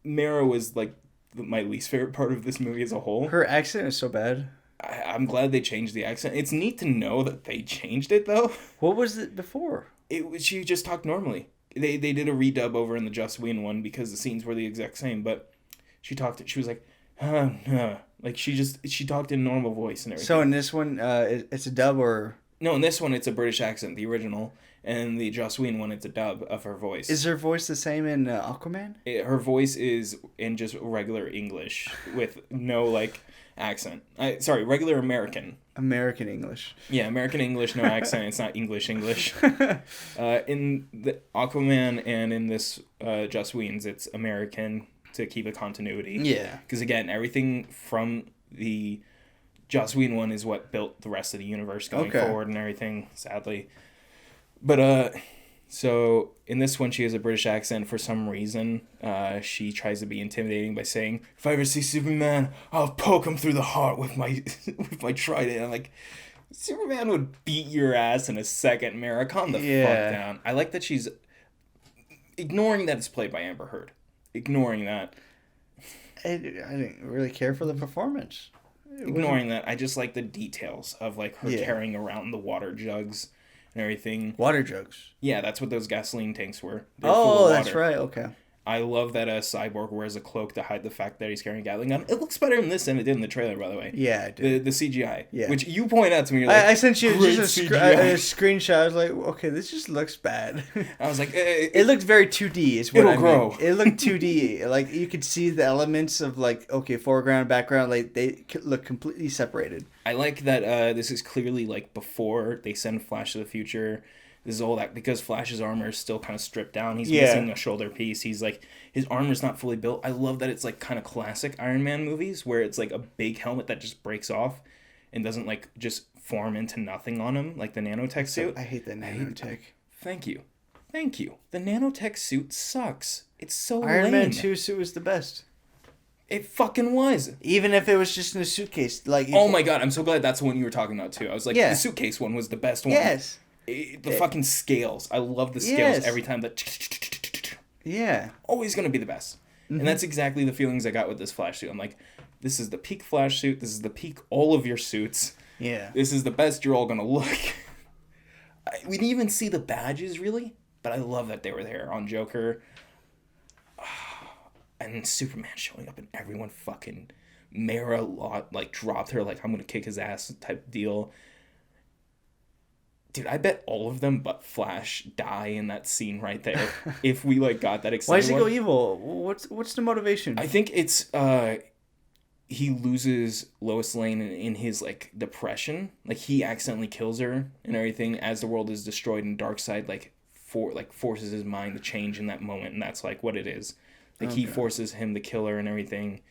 Mara was, like, my least favorite part of this movie as a whole. Her accent is so bad. I'm glad they changed the accent. It's neat to know that they changed it, though. What was it before? She just talked normally. They did a redub over in the Just Whedon one because the scenes were the exact same, but she was like, like she talked in normal voice and everything. So in this one, it's a dub or... No, in this one, it's a British accent, the original. And the Joss Whedon one, it's a dub of her voice. Is her voice the same in Aquaman? Her voice is in just regular English with no, like, accent. Regular American. American English. Yeah, American English, no accent. It's not English. In the Aquaman and in this Joss Whedon's, it's American to keep a continuity. Yeah. Because, again, everything from the Joss Whedon one is what built the rest of the universe going forward and everything, sadly. But, so in this one, she has a British accent for some reason. She tries to be intimidating by saying, if I ever see Superman, I'll poke him through the heart with my trident. I'm like, Superman would beat your ass in a second, Mara. Calm the fuck down. I like that she's ignoring that it's played by Amber Heard. Ignoring that. I didn't really care for the performance. Ignoring that, I just like the details of like her carrying around the water jugs and everything. Water jugs. Yeah, that's what those gasoline tanks were. Oh, that's right. Okay. I love that Cyborg wears a cloak to hide the fact that he's carrying a Gatling gun. It looks better in this than it did in the trailer, by the way. Yeah, it did. The CGI. Yeah. Which you point out to me. You're like, I sent you just a CGI. screenshot. I was like, okay, this just looks bad. I was like, it looked very 2D. Is what it'll grow. Meant. It looked 2D. Like you could see the elements of like, okay, foreground, background. Like they look completely separated. I like that. This is clearly like before they send Flash to the future. This is all that because Flash's armor is still kind of stripped down. He's missing a shoulder piece. He's like, his armor's not fully built. I love that it's like kind of classic Iron Man movies where it's like a big helmet that just breaks off and doesn't like just form into nothing on him like the nanotech suit. I hate the nanotech. Thank you. The nanotech suit sucks. It's so Iron lame. Man 2 suit was the best. It fucking was. Even if it was just in a suitcase. Like. Oh my god, I'm so glad that's the one you were talking about too. I was like, the suitcase one was the best one. Yes. The fucking scales. I love the scales every time. Always going to be the best. Mm-hmm. And that's exactly the feelings I got with this Flash suit. I'm like, this is the peak Flash suit. This is the peak all of your suits. Yeah. This is the best you're all going to look. We didn't even see the badges, really. But I love that they were there on Joker. And then Superman showing up and everyone fucking... Mara like dropped her like, I'm going to kick his ass type deal. Dude, I bet all of them but Flash die in that scene right there. If we like got that excited. Why does he go evil? What's the motivation? I think it's he loses Lois Lane in his like depression. Like he accidentally kills her and everything as the world is destroyed, and Darkseid forces his mind to change in that moment, and that's like what it is. Like he forces him to kill her and everything.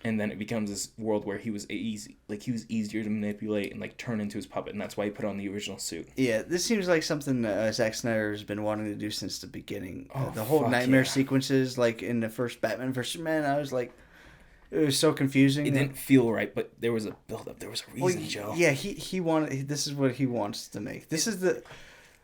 And then it becomes this world where he was easier to manipulate and like turn into his puppet, and that's why he put on the original suit. Yeah, this seems like something Zack Snyder has been wanting to do since the beginning. The whole nightmare sequences, like in the first Batman vs Superman, I was like, it was so confusing. It didn't feel right, but there was a build-up. There was a reason, Well, Joe. yeah, he wanted. This is what he wants to make. This is the.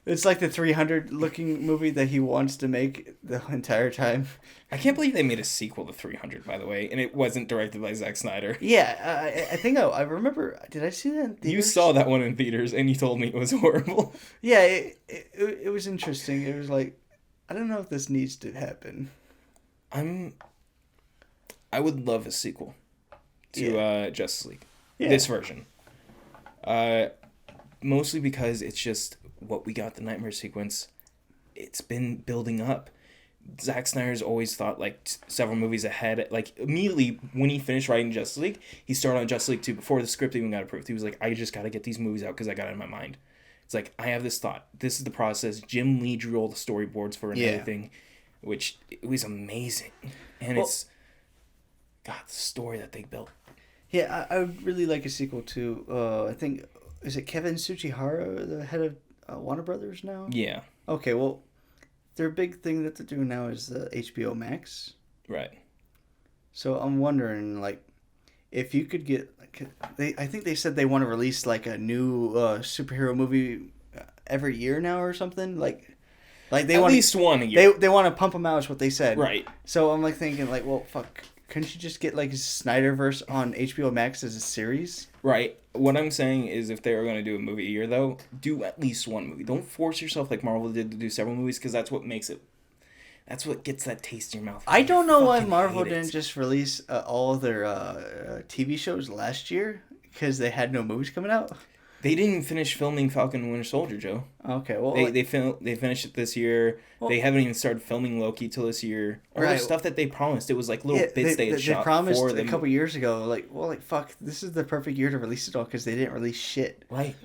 It's like the 300 looking movie that he wants to make the entire time. I can't believe they made a sequel to 300, by the way, and it wasn't directed by Zack Snyder. Yeah, I think I remember. Did I see that in theaters? You saw that one in theaters, and you told me it was horrible. Yeah, it was interesting. It was like, I don't know if this needs to happen. I would love a sequel to Justice League. Yeah. This version. Mostly because it's just what we got, the Nightmare sequence. It's been building up. Zack Snyder's always thought like several movies ahead. Like immediately when he finished writing Justice League, he started on Justice League 2 before the script even got approved. He was like, I just got to get these movies out because I got it in my mind. It's like, I have this thought. This is the process. Jim Lee drew all the storyboards for it and everything, which it was amazing. And it's, God, the story that they built. Yeah, I would really like a sequel to, I think, is it Kevin Tsuchihara, the head of Warner Brothers now? Yeah. Okay, well, their big thing that they're doing now is the HBO Max. Right. So I'm wondering, like, if you could get, I think they said they want to release like a new superhero movie every year now or something. Like they At want least one a year. They want to pump them out, is what they said. Right. So I'm like thinking, like, well, fuck, couldn't you just get like Snyderverse on HBO Max as a series? Right. What I'm saying is if they were going to do a movie a year, though, do at least one movie. Don't force yourself like Marvel did to do several movies, because that's what makes it... That's what gets that taste in your mouth. I don't know why fucking Marvel hate it. didn't just release all of their TV shows last year, because they had no movies coming out. They didn't finish filming Falcon and Winter Soldier, Joe. Okay, well... They finished it this year. They haven't even started filming Loki till this year. All the stuff that they promised, it was like little bits they had shot. They promised for a couple years ago, like, fuck, this is the perfect year to release it all, because they didn't release shit. Right.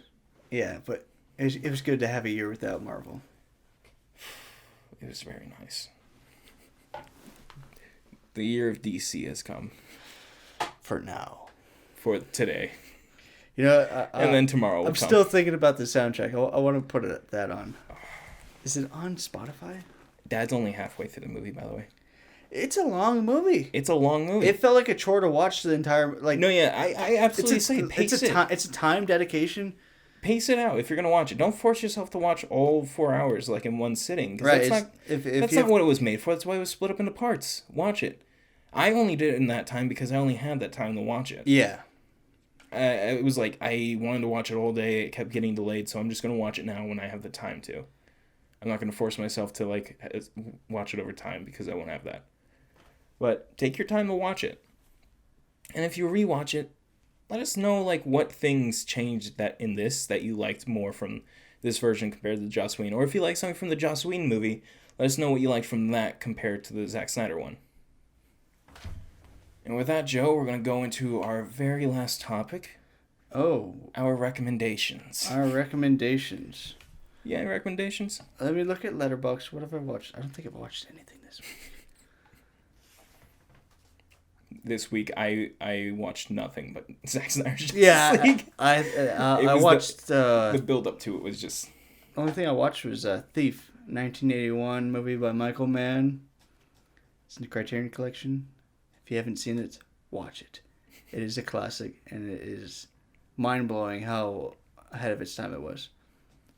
Yeah, but it was good to have a year without Marvel. It was very nice. The year of DC has come. For now. For today. You know, and then tomorrow will I'm come. still thinking about the soundtrack. I want to put that on. Is it on Spotify? Dad's only halfway through the movie, by the way. It's a long movie. It's a long movie. It felt like a chore to watch the entire... like. No, yeah, I absolutely say pace it. It's a time dedication. Pace it out if you're going to watch it. Don't force yourself to watch all 4 hours like in one sitting. Right. That's not what it was made for. That's why it was split up into parts. Watch it. I only did it in that time because I only had that time to watch it. Yeah. It was like I wanted to watch it all day. It kept getting delayed, so I'm just going to watch it now when I have the time to. I'm not going to force myself to like watch it over time because I won't have that. But take your time to watch it. And if you rewatch it, let us know like what things changed that you liked more from this version compared to the Joss Whedon. Or if you like something from the Joss Whedon movie, let us know what you liked from that compared to the Zack Snyder one. And with that, Joe, we're going to go into our very last topic. Oh. Our recommendations. Our recommendations. Yeah, recommendations? Let me look at Letterboxd. What have I watched? I don't think I've watched anything this week. This week, I watched nothing but Zack Snyder's Justice League. I watched... the build-up to it was just... The only thing I watched was Thief, 1981 movie by Michael Mann. It's in the Criterion Collection. If you haven't seen it, watch it. It is a classic, and it is mind-blowing how ahead of its time it was.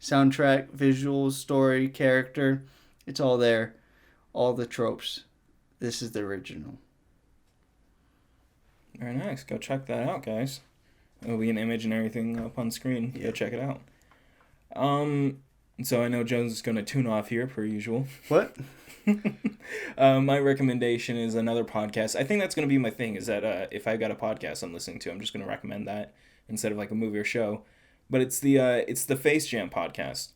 Soundtrack, visuals, story, character, it's all there. All the tropes. This is the original. Very nice. Go check that out, guys. There'll be an image and everything up on screen. Yeah. Go check it out. So I know Jones is going to tune off here, per usual. What? My recommendation is another podcast. I think that's going to be my thing, is that if I've got a podcast I'm listening to, I'm just going to recommend that instead of like a movie or show. But it's the Face Jam podcast,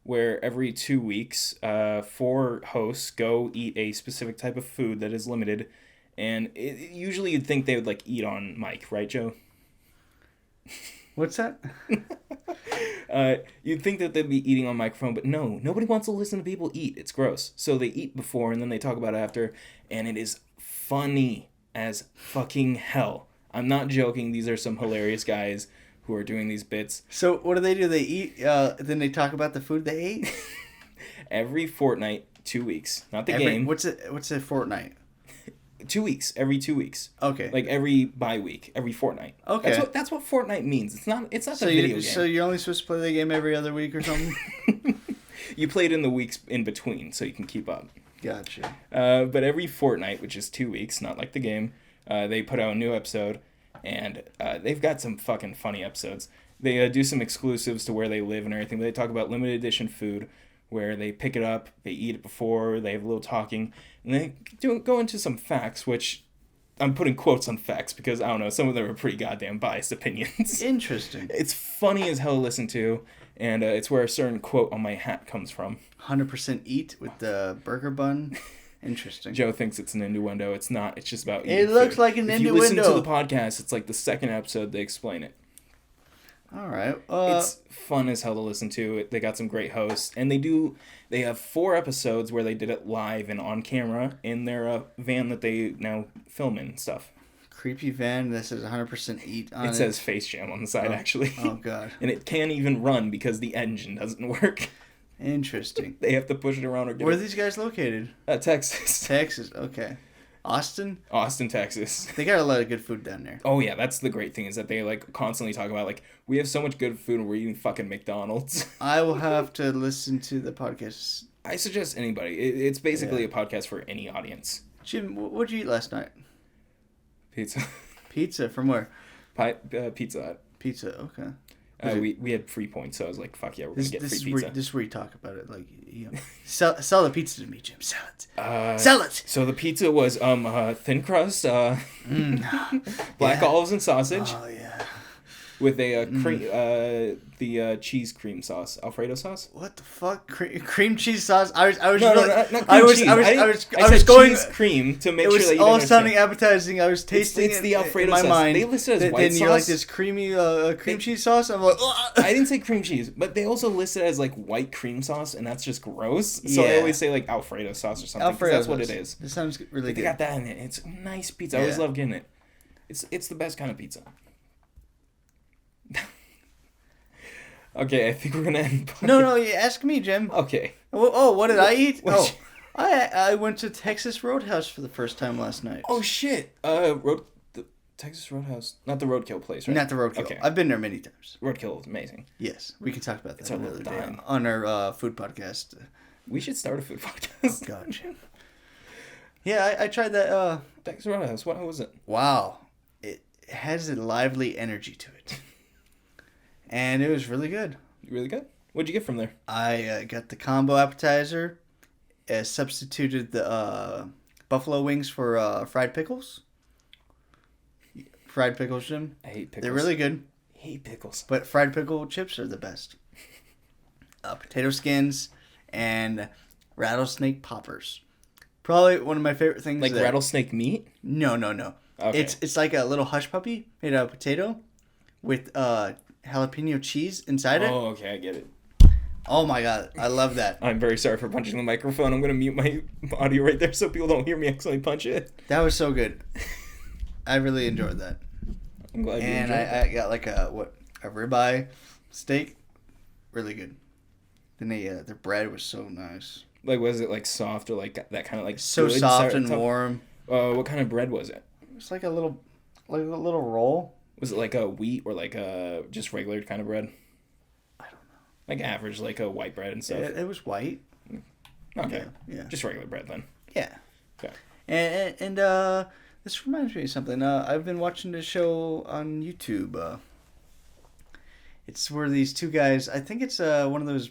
where every 2 weeks, 4 hosts go eat a specific type of food that is limited. And usually you'd think they would like eat on mic, right, Joe? What's that? You'd think that they'd be eating on microphone, but no, nobody wants to listen to people eat. It's gross. So they eat before and then they talk about it after, and it is funny as fucking hell. I'm not joking. These are some hilarious guys who are doing these bits. So what do? They eat, then they talk about the food they ate? Every fortnight, 2 weeks. Not the game. What's a fortnight? 2 weeks, every 2 weeks. Okay. Like every bye week, every fortnight. Okay. That's what Fortnite means. It's not the so video game. So you're only supposed to play the game every other week or something? You play it in the weeks in between, so you can keep up. Gotcha. But every fortnight, which is 2 weeks, not like the game, they put out a new episode, and they've got some fucking funny episodes. They do some exclusives to where they live and everything. But they talk about limited edition food, where they pick it up, they eat it before, they have a little talking, and they go into some facts, which I'm putting quotes on facts because, I don't know, some of them are pretty goddamn biased opinions. Interesting. It's funny as hell to listen to, and it's where a certain quote on my hat comes from. 100% eat with the burger bun. Interesting. Joe thinks it's an innuendo. It's not. It's just about eating It looks food. like an if innuendo. If you listen to the podcast, it's like the second episode they explain it. All right. It's fun as hell to listen to. They got some great hosts, and they have 4 episodes where they did it live and on camera in their van that they now film in and stuff. Creepy van that says 100% eat on it. It says Face Jam on the side, actually. Oh, God. And it can't even run because the engine doesn't work. Interesting. They have to push it around or get Where are these guys located? Texas. Texas. Okay. Austin, Texas. They got a lot of good food down there. Oh yeah, that's the great thing is that they like constantly talk about like we have so much good food and we're eating fucking McDonald's. I will have to listen to the podcast. I suggest anybody. It's basically a podcast for any audience. Jim, what'd you eat last night? Pizza. Pizza from where? Pizza Hut. Pizza. Okay. We had free points, so I was like, "Fuck yeah, we're gonna get free pizza." This is where you talk about it, like sell the pizza to me, Jim. Sell it. Sell it. So the pizza was thin crust, black olives and sausage. Oh yeah. With a cream, cheese cream sauce, Alfredo sauce. What the fuck? Cream cheese sauce? I was not cream cheese. I was going cheese cream to make sure that you all sounding appetizing. I was tasting it's the Alfredo in my sauce. mind. They listed it as white then sauce. You're like this creamy cream cheese sauce. I'm like, I didn't say cream cheese, but they also listed it as like white cream sauce, and that's just gross. So I always say like Alfredo sauce or something. Alfredo that's sauce. what it is. This sounds really good. They got that in it. It's nice pizza. I always love getting it. It's the best kind of pizza. Okay, I think we're gonna end. No, you ask me, Jim. Okay. Oh, what did I eat? I went to Texas Roadhouse for the first time last night. Oh shit! The Texas Roadhouse, not the Roadkill place, right? Not the Roadkill. Okay. I've been there many times. Roadkill is amazing. Yes, we can talk about that It's our another little day dime. on our food podcast. We should start a food podcast. Oh God, Jim. Yeah, I tried that. Texas Roadhouse. What was it? Wow, it has a lively energy to it. And it was really good. Really good. What'd you get from there? I got the combo appetizer, substituted the buffalo wings for fried pickles. Fried pickles, Jim. I hate pickles. They're really good. I hate pickles. But fried pickle chips are the best. Potato skins and rattlesnake poppers. Probably one of my favorite things. Like rattlesnake meat? No. Okay. It's like a little hush puppy made out of potato with jalapeno cheese inside it. Oh, okay, I get it. Oh my God, I love that. I'm very sorry for punching the microphone. I'm going to mute my audio right there so people don't hear me accidentally punch it. That was so good. I really enjoyed that. I'm glad you And enjoyed I got like a ribeye steak. Really good. Then their bread was so nice. Like, was it like soft or like that kind of like So good, soft sour, and warm. What kind of bread was it? It was like a little roll. Was it like a wheat or like a just regular kind of bread? I don't know. Like average, like a white bread and stuff. It was white. Okay. Yeah. Just regular bread then. Yeah. Okay. And this reminds me of something. I've been watching this show on YouTube. It's where these two guys. I think it's one of those.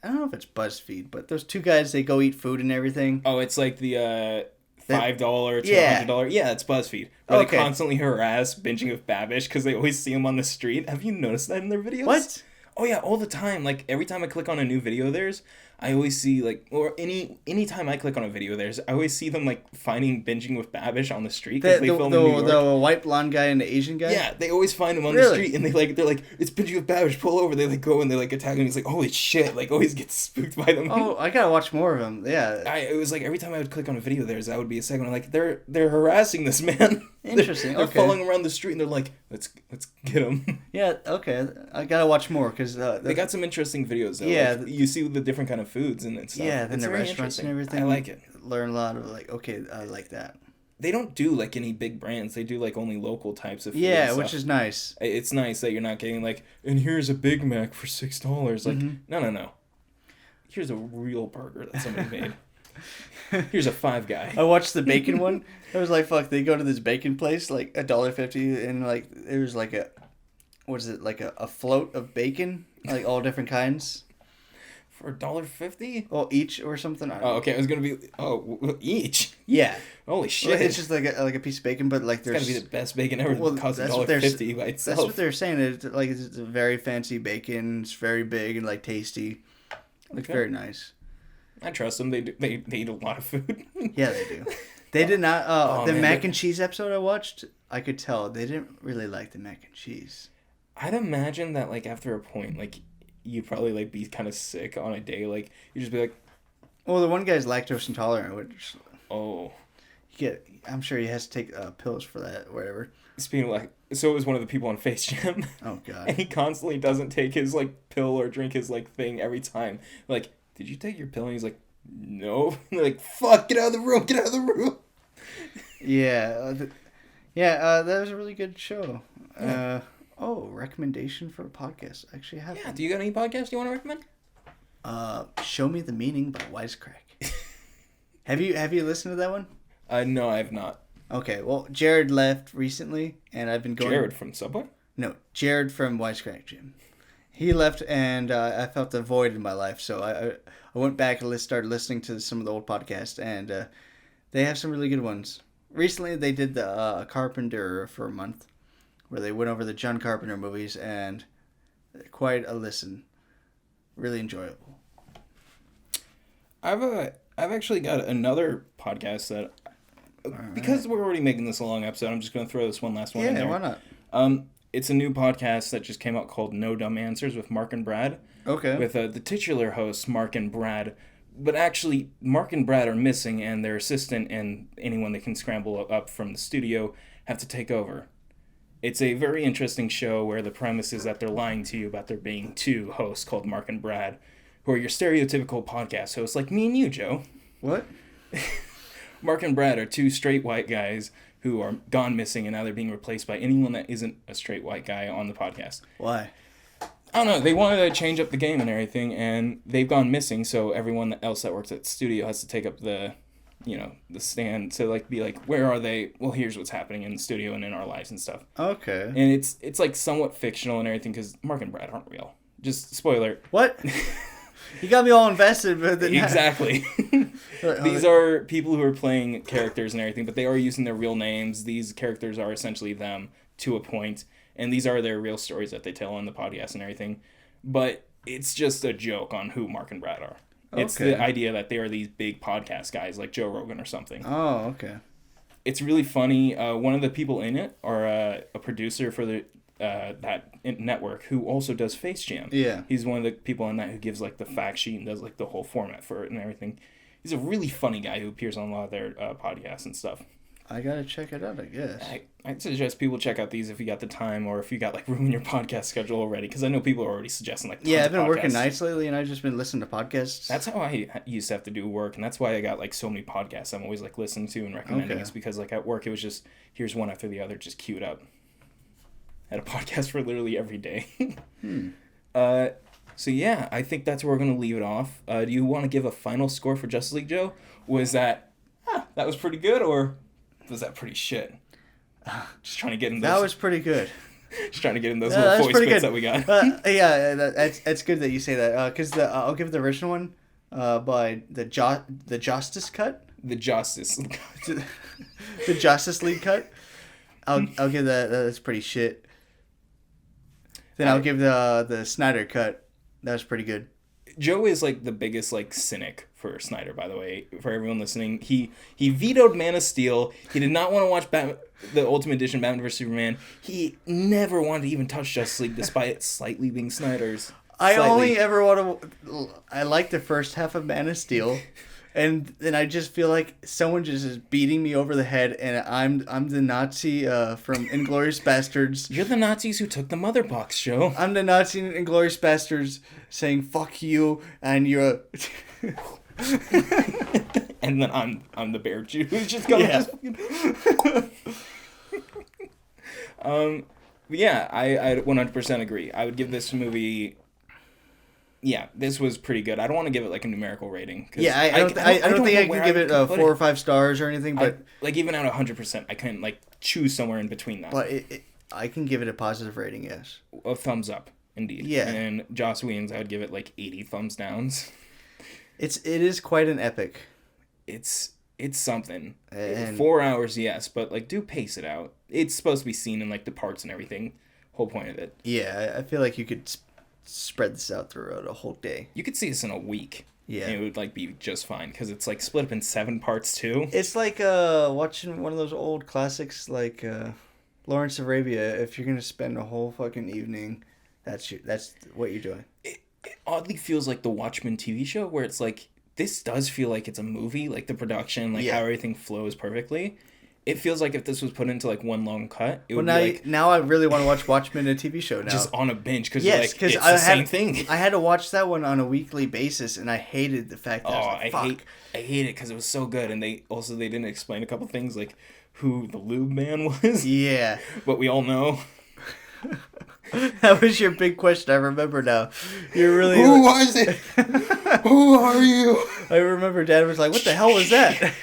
I don't know if it's BuzzFeed, but those two guys, they go eat food and everything. Oh, it's like the $5 to Yeah. $100. Yeah, it's BuzzFeed. Where Okay. they constantly harass binging with Babish because they always see him on the street. Have you noticed that in their videos? What? Oh yeah, all the time. Like every time I click on a new video of theirs, I always see like, or any time I click on a video of theirs, I always see them like finding binging with Babish on the street because they film in New York. The white blonde guy and the Asian guy. Yeah, they always find him on the Really? street and they're like, it's binging with Babish, pull over. They like go and they like attack him. He's like, holy shit! Like always gets spooked by them. Oh, I gotta watch more of them. Yeah. It was like every time I would click on a video of theirs, that would be a segment. I'm like, they're harassing this man. Interesting, They're okay. following around the street and they're like, let's get him. Yeah. Okay. I gotta watch more because They got some interesting videos. Though. Yeah, Like, you see the different kind of foods and stuff. yeah. Then It's the very restaurants and interesting. everything. I like it. Learn a lot of like. Okay, I like that. they don't do like any big brands. They do like only local types of food. Yeah, and which stuff. is nice. It's nice that you're not getting like, and here's a Big Mac for $6. Like, no. Here's a real burger that somebody made. Here's a Five Guy. I watched the bacon one. I was like, fuck, they go to this bacon place, like $1.50, and like it was like a float of bacon, like all different kinds. For $1.50? Oh, each or something. I don't know. Okay. I was gonna be each. Yeah. Holy shit! It's just like a piece of bacon, but like It's there's gotta be the best bacon ever. Well, It costs that's what they're $1.50 by itself. That's what they're saying. It's like it's a very fancy bacon. It's very big and like tasty. Looks Okay. very nice. I trust them. They eat a lot of food. Yeah, they do. They did not. The man, mac and cheese episode I watched, I could tell they didn't really like the mac and cheese. I'd imagine that like after a point, like you'd probably like be kind of sick on a day. Like you'd just be like, Well, the one guy's lactose intolerant, which oh. I'm sure he has to take pills for that or whatever. Speaking of like, so it was one of the people on Face Jam. Oh God. And he constantly doesn't take his like pill or drink his like thing every time. Like, did you take your pill? And he's like, no. And they're like, fuck, get out of the room, get out of the room. Yeah. That was a really good show. Yeah. Recommendation for a podcast. Actually, I have. Yeah, do you got any podcasts you want to recommend? Show Me the Meaning by Wisecrack. Have you listened to that one? No, I have not. Okay, well, Jared left recently, and I've been going. Jared from Subway? No, Jared from Wisecrack Gym. He left, and I felt a void in my life, so I went back and started listening to some of the old podcasts, and they have some really good ones. Recently, they did the Carpenter for a month, where they went over the John Carpenter movies, and quite a listen. Really enjoyable. I've actually got another podcast that, because we're already making this a long episode, I'm just going to throw this one last one in there. Yeah, why not? It's a new podcast that just came out called No Dumb Answers with Mark and Brad. Okay. With the titular hosts, Mark and Brad. But actually, Mark and Brad are missing, and their assistant and anyone that can scramble up from the studio have to take over. It's a very interesting show where the premise is that they're lying to you about there being two hosts called Mark and Brad, who are your stereotypical podcast hosts like me and you, Joe. What? Mark and Brad are two straight white guys who are gone missing, and now they're being replaced by anyone that isn't a straight white guy on the podcast. Why? I don't know. They wanted to change up the game and everything, and they've gone missing, so everyone else that works at the studio has to take up the stand to like be like, where are they? Well, here's what's happening in the studio and in our lives and stuff. Okay. And it's like somewhat fictional and everything because Mark and Brad aren't real. Just spoiler. What? You got me all invested, but then Exactly. These are people who are playing characters and everything, but they are using their real names. These characters are essentially them to a point, and these are their real stories that they tell on the podcast and everything. But it's just a joke on who Mark and Brad are. It's Okay. the idea that they are these big podcast guys like Joe Rogan or something. Oh, okay. It's really funny. One of the people in it are a producer for the that network who also does Face Jam. Yeah. He's one of the people on that who gives like the fact sheet and does like the whole format for it and everything. He's a really funny guy who appears on a lot of their podcasts and stuff. I gotta check it out, I guess. I'd suggest people check out these if you got the time or if you got like room in your podcast schedule already, because I know people are already suggesting like tons Yeah, I've of been working podcasts. nights lately, and I've just been listening to podcasts. That's how I used to have to do work, and that's why I got like so many podcasts I'm always like listening to and recommending. Okay. It's because like at work it was just here's one after the other just queued up. I had a podcast for literally every day. So yeah, I think that's where we're gonna leave it off. Do you want to give a final score for Justice League, Joe? Was that was pretty good, or was that pretty shit? Just trying to get in those. That was pretty good. Just trying to get in those Yeah, little that's voice pretty bits good. that we got. Yeah, that's good that you say that. Because I'll give the original one by the Justice cut, The Justice. the Justice League cut. I'll give that's pretty shit. Then I'll give the Snyder cut. That was pretty good. Joe is like the biggest like cynic for Snyder, by the way. For everyone listening, he vetoed Man of Steel. He did not want to watch the Ultimate Edition Batman vs Superman. He never wanted to even touch Justice League, despite it slightly being Snyder's. I Slightly. only ever want to. I like the first half of Man of Steel, and then I just feel like someone just is beating me over the head, and I'm the Nazi from Inglourious Bastards. You're the Nazis who took the mother box, Joe. I'm the Nazi in Inglourious Bastards saying "fuck you" and you're. and then I'm the bear Jew who's just going Yeah. Yeah, I 100% agree. I would give this movie. Yeah, this was pretty good. I don't want to give it like a numerical rating. Yeah, I don't think I can give it 4 or 5 stars or anything, but like even at 100%, I couldn't like choose somewhere in between that. but I can give it a positive rating. Yes. A thumbs up, indeed. Yeah. And Joss Whedon's, I would give it like 80 thumbs downs. It is quite an epic. It's something. And 4 hours, yes, but like do pace it out. It's supposed to be seen in like the parts and everything. Whole point of it. yeah, I feel like you could spread this out throughout a whole day. You could see this in a week. Yeah. And it would like be just fine because it's like split up in 7 parts too. It's like watching one of those old classics like Lawrence of Arabia. If you're gonna spend a whole fucking evening, that's what you're doing. It oddly feels like the Watchmen TV show where it's like this does feel like it's a movie, like the production, like Yeah. how everything flows perfectly. It feels like if this was put into like one long cut, it would Well, be like now I really want to watch Watchmen, a TV show now. just on a binge because Yes, like, because it's the same thing. I had to watch that one on a weekly basis, and I hated the fact that I hate it because it was so good, and they didn't explain a couple things like who the lube man was. Yeah. But we all know. That was your big question. I remember now. You're really. Who was it? Who are you? I remember Dad was like, "What the hell was that?"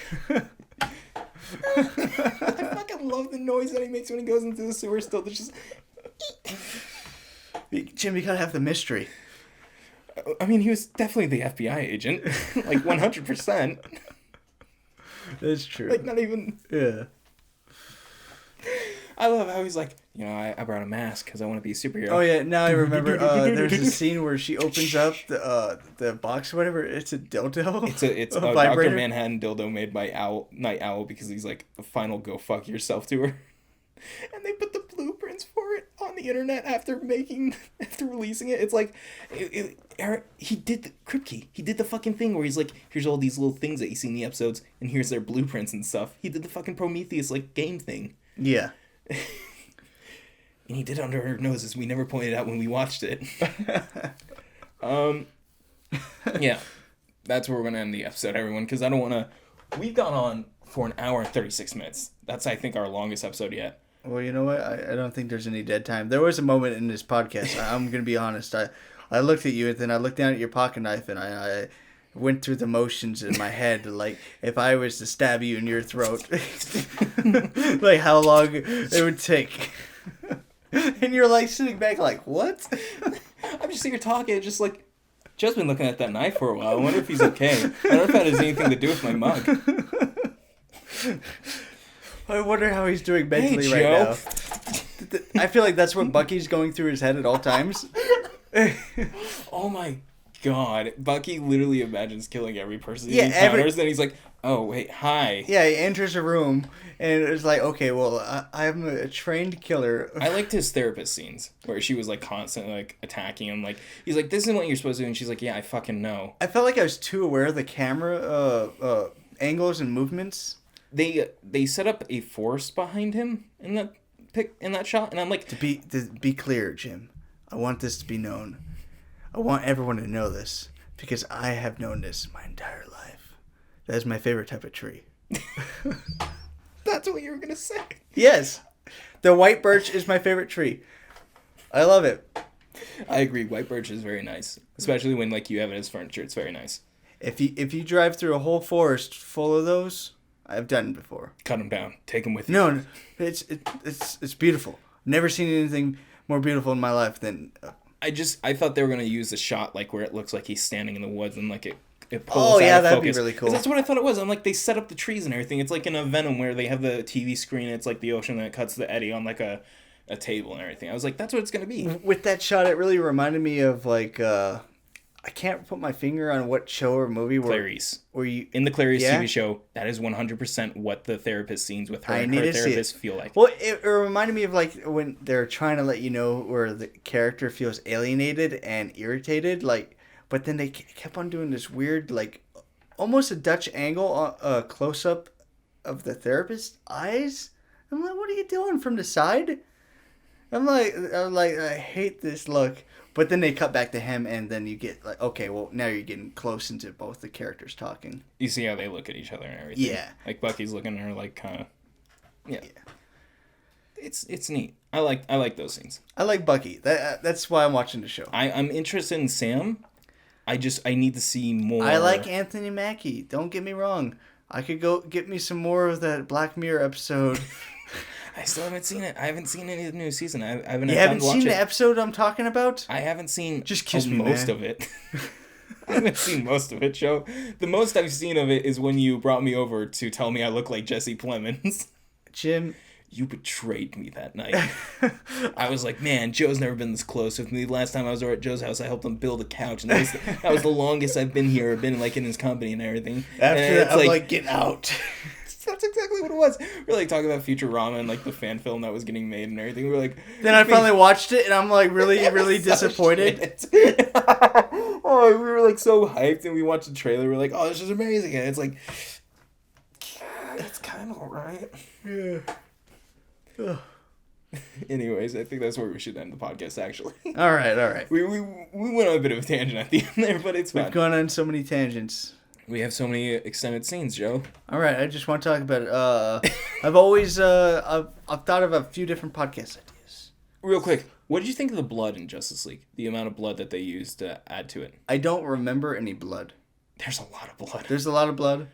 I fucking love the noise that he makes when he goes into the sewer still. There's just... Jim, you gotta have the mystery. I mean, he was definitely the FBI agent. Like, 100%. That's true. Like, not even... Yeah. I love how he's like, you know, I brought a mask because I want to be a superhero. Oh yeah, now I remember. There's a scene where she opens up the box, or whatever. It's a dildo. It's a Dr. Manhattan dildo made by Night Owl because he's like, a final go fuck yourself to her. And they put the blueprints for it on the internet after releasing it. It's like, he did the Kripke. He did the fucking thing where he's like, here's all these little things that you see in the episodes, and here's their blueprints and stuff. He did the fucking Prometheus like game thing. Yeah. And he did it under our noses. We never pointed out when we watched it. Yeah. That's where we're going to end the episode, everyone, because I don't want to... We've gone on for an hour and 36 minutes. That's, I think, our longest episode yet. Well, you know what? I don't think there's any dead time. There was a moment in this podcast. I'm going to be honest. I looked at you, and then I looked down at your pocket knife, and I went through the motions in my head, like if I was to stab you in your throat, like how long it would take. And you're like sitting back like, what? I'm just here talking, just like, Joe's been looking at that knife for a while. I wonder if he's okay. I don't know if that has anything to do with my mug. I wonder how he's doing mentally Hey, right Joe. now. I feel like that's what Bucky's going through his head at all times. Oh my god. Bucky literally imagines killing every person he Yeah, encounters, then he's like, oh, wait, hi. Yeah, he enters a room, and it's like, okay, well, I'm a trained killer. I liked his therapist scenes, where she was, like, constantly, like, attacking him. Like, he's like, this isn't what you're supposed to do, and she's like, yeah, I fucking know. I felt like I was too aware of the camera angles and movements. They set up a forest behind him in that shot, and I'm like... To be clear, Jim, I want this to be known. I want everyone to know this, because I have known this my entire life. That is my favorite type of tree. That's what you were gonna say. Yes, the white birch is my favorite tree. I love it. I agree. White birch is very nice, especially when like you have it as furniture. It's very nice. If you drive through a whole forest full of those, I've done it before. Cut them down. Take them with you. No, it's beautiful. Never seen anything more beautiful in my life than. I thought they were gonna use the shot like where it looks like he's standing in the woods and like it pulls out yeah, of that'd focus. be really cool. 'Cause that's what I thought it was. I'm like, they set up the trees and everything. It's like in a Venom where they have the TV screen. It's like the ocean that cuts the eddy on like a table and everything. I was like, that's what it's gonna be. With that shot, it really reminded me of like I can't put my finger on what show or movie Clarice. where you In the Clarice Yeah? TV show, that is 100% what the therapist scenes with her I and need her to see therapist it. feel like. Well, it reminded me of like when they're trying to let you know where the character feels alienated and irritated, like, but then they kept on doing this weird, like, almost a Dutch angle, close up of the therapist's eyes. I'm like, what are you doing from the side? I'm like, I hate this look. But then they cut back to him, and then you get like, okay, well now you're getting close into both the characters talking. You see how they look at each other and everything. Yeah. Like Bucky's looking at her like kind of. Yeah. It's neat. I like those scenes. I like Bucky. That's why I'm watching the show. I'm interested in Sam. I need to see more. I like Anthony Mackie. Don't get me wrong. I could go get me some more of that Black Mirror episode. I still haven't seen it. I haven't seen any of the new season. I haven't. You haven't seen the episode I'm talking about? I haven't seen Just kiss me, most man. of it. I haven't seen most of it, Joe. The most I've seen of it is when you brought me over to tell me I look like Jesse Plemons. Jim. You betrayed me that night. I was like, man, Joe's never been this close with me. Last time I was over at Joe's house, I helped him build a couch, and that was the longest I've been here. I've been like in his company and everything. After and that, I'm like, get out. That's exactly what it was. We were like talking about Futurama and like the fan film that was getting made and everything. We were like, Then I finally watched it, and I'm like really disappointed. Oh, we were like so hyped, and we watched the trailer. We were like, oh, this is amazing, and it's like, it's kind of alright. Yeah. Anyways, I think that's where we should end the podcast. Actually, All right. we went on a bit of a tangent at the end there, but it's fine. We've gone on so many tangents. We have so many extended scenes, Joe. All right, I just want to talk about it. I've always I've thought of a few different podcast ideas. Real quick, what did you think of the blood in Justice League? The amount of blood that they used to add to it. I don't remember any blood. There's a lot of blood. There's a lot of blood.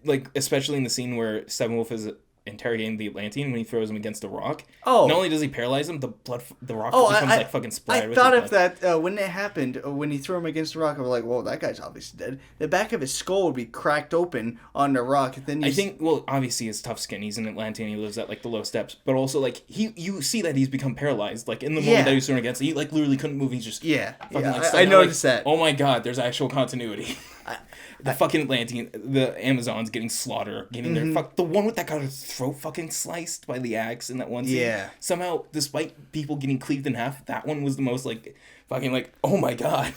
Like, especially in the scene where Steppenwolf is interrogating the Atlantean when he throws him against the rock. Oh. Not only does he paralyze him, the rock becomes like fucking splattered I with thought his of blood. that when it happened, when he threw him against the rock. I was like, well, that guy's obviously dead. The back of his skull would be cracked open on the rock. And then I think, well, obviously he's tough skin. He's an Atlantean. He lives at like the low steps. But also, like, you see that he's become paralyzed. Like, in the moment that he was thrown against, he like literally couldn't move. He's just fucking, like, stuck I out, noticed like, that. Oh my god, there's actual continuity. The fucking Atlantean, the Amazons getting slaughtered, getting the one with that got his throat fucking sliced by the axe in that one scene. Yeah. Somehow, despite people getting cleaved in half, that one was the most like fucking like, oh my god.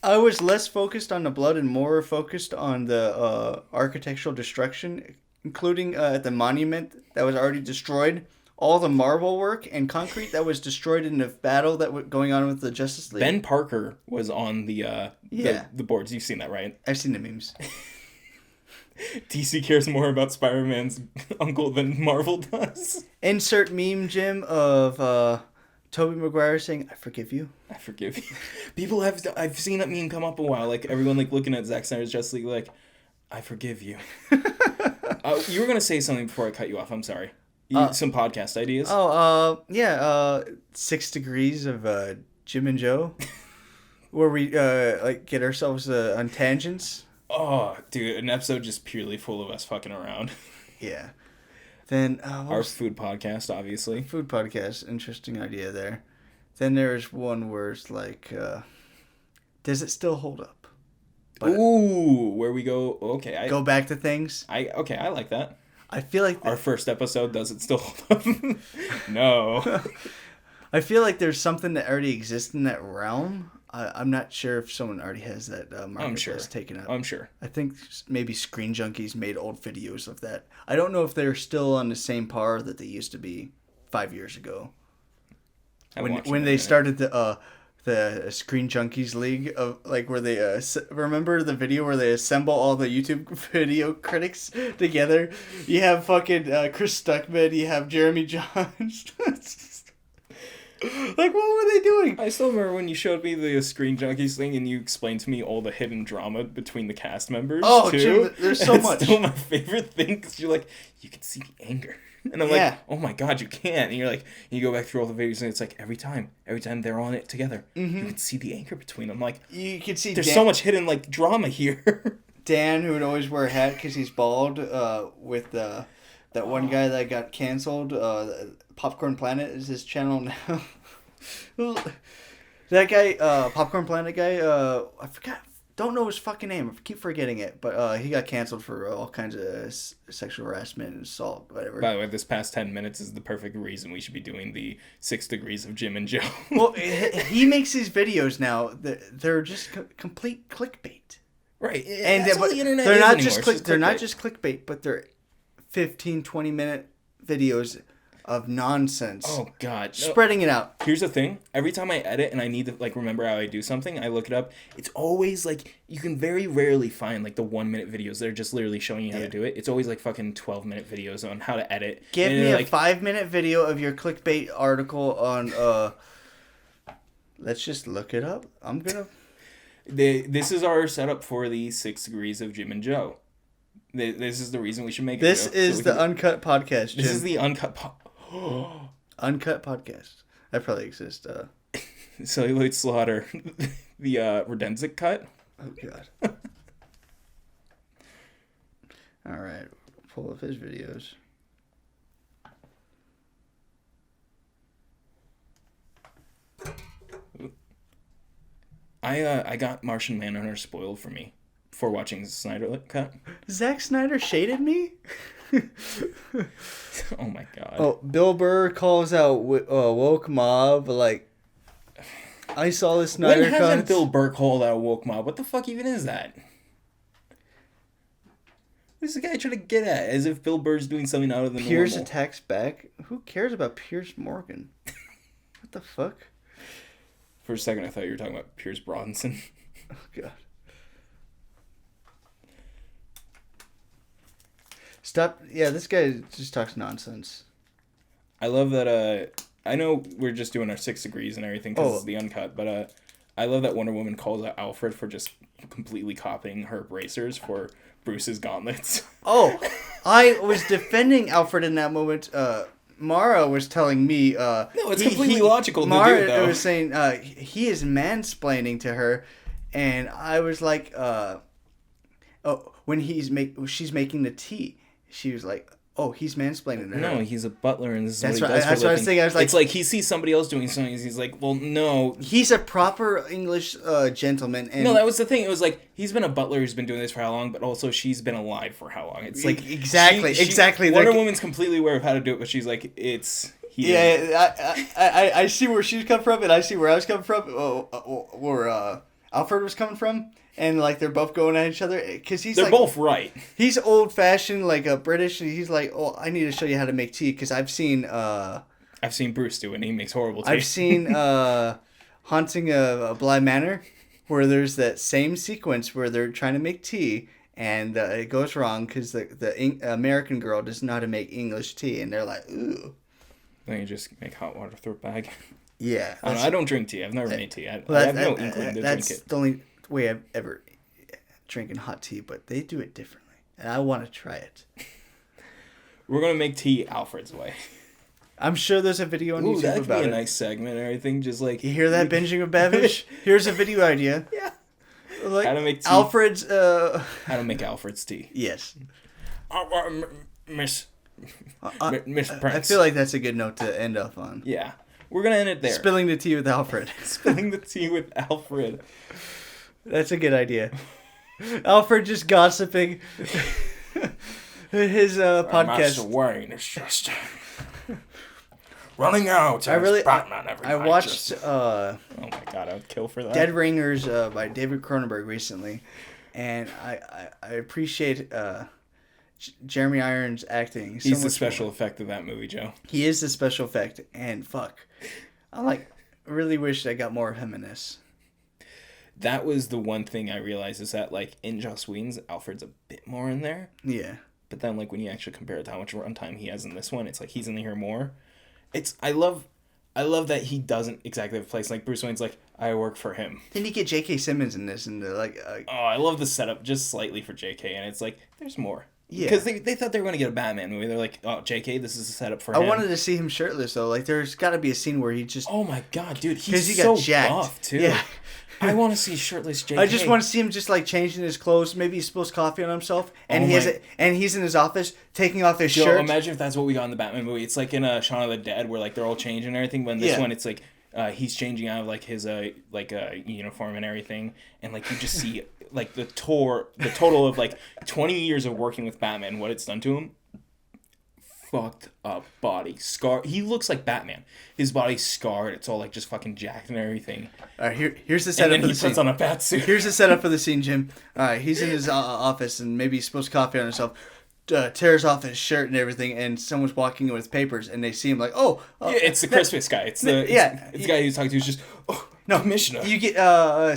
I was less focused on the blood and more focused on the architectural destruction, including the monument that was already destroyed, all the marble work and concrete that was destroyed in the battle that was going on with the Justice League. Ben Parker was on the boards. You've seen that, right? I've seen the memes. DC cares more about Spider-Man's uncle than Marvel does. Insert meme, Jim, of Tobey Maguire saying, "I forgive you." I forgive you. People I've seen that meme come up a while. Like everyone like looking at Zack Snyder's Justice League, like, I forgive you. You were gonna say something before I cut you off. I'm sorry. Some podcast ideas. 6 Degrees of Jim and Joe, where we like get ourselves on tangents. Oh, dude, an episode just purely full of us fucking around. Yeah. Then our food podcast, obviously. Food podcast, interesting idea there. Then there's one where it's like, does it still hold up? But ooh, where we go? Okay, go back to things. I like that. I feel like our first episode, does it still hold up? No. I feel like there's something that already exists in that realm. I'm not sure if someone already has that market taken up. I'm sure. I think maybe Screen Junkies made old videos of that. I don't know if they're still on the same par that they used to be 5 years ago. When they started the Screen Junkies League of like where they remember the video where they assemble all the YouTube video critics together. You have fucking Chris Stuckman. You have Jeremy Johns. Like, what were they doing? I still remember when you showed me the Screen Junkies thing and you explained to me all the hidden drama between the cast members. Oh, too. Jim, there's so much. It's still my favorite thing because you're like, you can see the anger. And I'm like, oh my god, you can't. And you're like, you go back through all the videos and it's like every time they're on it together, you can see the anger between them. Like, you can see there's so much hidden like drama here. Dan, who would always wear a hat because he's bald, with that one guy that got canceled. Popcorn Planet is his channel now. That guy, Popcorn Planet guy, I forgot. Don't know his fucking name. I keep forgetting it. But he got canceled for all kinds of sexual harassment and assault, whatever. By the way, this past 10 minutes is the perfect reason we should be doing the 6 Degrees of Jim and Joe. Well, he makes these videos now. They're just complete clickbait. Right. And that's all the internet they're is not anymore. they're not just clickbait, but they're 15, 20-minute videos of nonsense. Oh God, no. Spreading it out. Here's the thing. Every time I edit and I need to like remember how I do something, I look it up. It's always like you can very rarely find like the 1 minute videos that are just literally showing you how to do it. It's always like fucking 12-minute videos on how to edit. Give me a 5-minute video of your clickbait article on let's just look it up. I'm gonna This is our setup for the 6 Degrees of Jim and Joe. This is the reason we should make it. This is the uncut podcast, Jim. This is the uncut uncut podcast. That probably exists. Celluloid Slaughter. The Redenzic cut. Oh God. All right, pull up his videos. I got Martian Manhunter spoiled for me before watching the Snyder cut. Zack Snyder shaded me. Oh my God. Oh, Bill Burr calls out woke mob. Like, I saw the Snyder When hasn't cuts. Bill Burr called out woke mob? What the fuck even is that? What is the guy trying to get at? As if Bill Burr's doing something out of the Pierce normal. attacks back. Who cares about Pierce Morgan? What the fuck? For a second, I thought you were talking about Pierce Bronson. Oh God. Stop. Yeah, this guy just talks nonsense. I love that. I know we're just doing our 6 degrees and everything because it's the uncut, but I love that Wonder Woman calls out Alfred for just completely copying her bracers for Bruce's gauntlets. Oh, I was defending Alfred in that moment. Mara was telling me. No, it's completely logical to Mara do it, though. was saying he is mansplaining to her, and I was like, when she's making the tea, she was like, oh, he's mansplaining to her. No, he's a butler, and this is That's what he right. does That's for what I a was living. thinking. I was like, it's like he sees somebody else doing something, and he's like, well, no. He's a proper English gentleman. And No, that was the thing. It was like, he's been a butler who's been doing this for how long, but also she's been alive for how long. It's like... Exactly. Wonder Woman's completely aware of how to do it, but she's like, it's... I see where she's come from, and I see where I was coming from, where Alfred was coming from, and like they're both going at each other because They're both right. He's old fashioned, like a British, and he's like, oh, I need to show you how to make tea because I've seen Bruce do it, and he makes horrible tea. I've seen Haunting a Bly Manor, where there's that same sequence where they're trying to make tea. And it goes wrong because the American girl doesn't know how to make English tea, and they're like, ooh. Then you just make hot water through a bag. Yeah. I don't drink tea. I've never made tea. I have no inkling to drink it. That's the only way I've ever drinking hot tea, but they do it differently, and I want to try it. We're gonna make tea Alfred's way. I'm sure there's a video on YouTube that could about be a it. nice segment and everything. Just like You hear that, binging with Babish? Here's a video idea. Yeah. Like How to make tea. Alfred's. How to make Alfred's tea. Yes. Miss Prince. Prince. I feel like that's a good note to end off on. Yeah. We're gonna end it there. Spilling the tea with Alfred. Spilling the tea with Alfred. That's a good idea. Alfred just gossiping. His podcast. Master Wayne is just running out. Batman every I night, watched. oh my God, I would kill for that. Dead Ringers by David Cronenberg recently, and I appreciate Jeremy Irons' acting. He's the special effect of that movie, Joe. He is the special effect, and fuck, I really wish I got more of him in this. That was the one thing I realized is that like in Joss Whedon's, Alfred's a bit more in there. Yeah. But then like when you actually compare it to how much runtime he has in this one, it's like he's in here more. I love that he doesn't exactly have a place. Like Bruce Wayne's like, I work for him. Then you get J.K. Simmons in this, and I love the setup just slightly for J.K. and it's like there's more. Yeah. Because they thought they were going to get a Batman movie. They're like, oh, J.K., this is a setup for him. I wanted to see him shirtless though. Like there's got to be a scene where he just. Oh my God, dude, he's he so got jacked. buff too. Yeah. I want to see shirtless J.K. I just want to see him just like changing his clothes. Maybe he spills coffee on himself, and he's in his office taking off his shirt. Imagine if that's what we got in the Batman movie. It's like in Shaun of the Dead, where like they're all changing and everything. But in this one, it's like he's changing out of like his uniform and everything, and like you just see like the total of like 20 years of working with Batman, what it's done to him. Fucked up body, scar. He looks like Batman. His body's scarred. It's all like just fucking jacked and everything. All right, here's the setup. And then he puts on a bat suit. Here's the setup for the scene, Jim. All right, he's in his office and maybe he spills coffee on himself. tears off his shirt and everything, and someone's walking in with papers, and they see him like, oh, Yeah, it's the Christmas guy. It's the it's the guy who's talking to. Who's just no, Commissioner. You get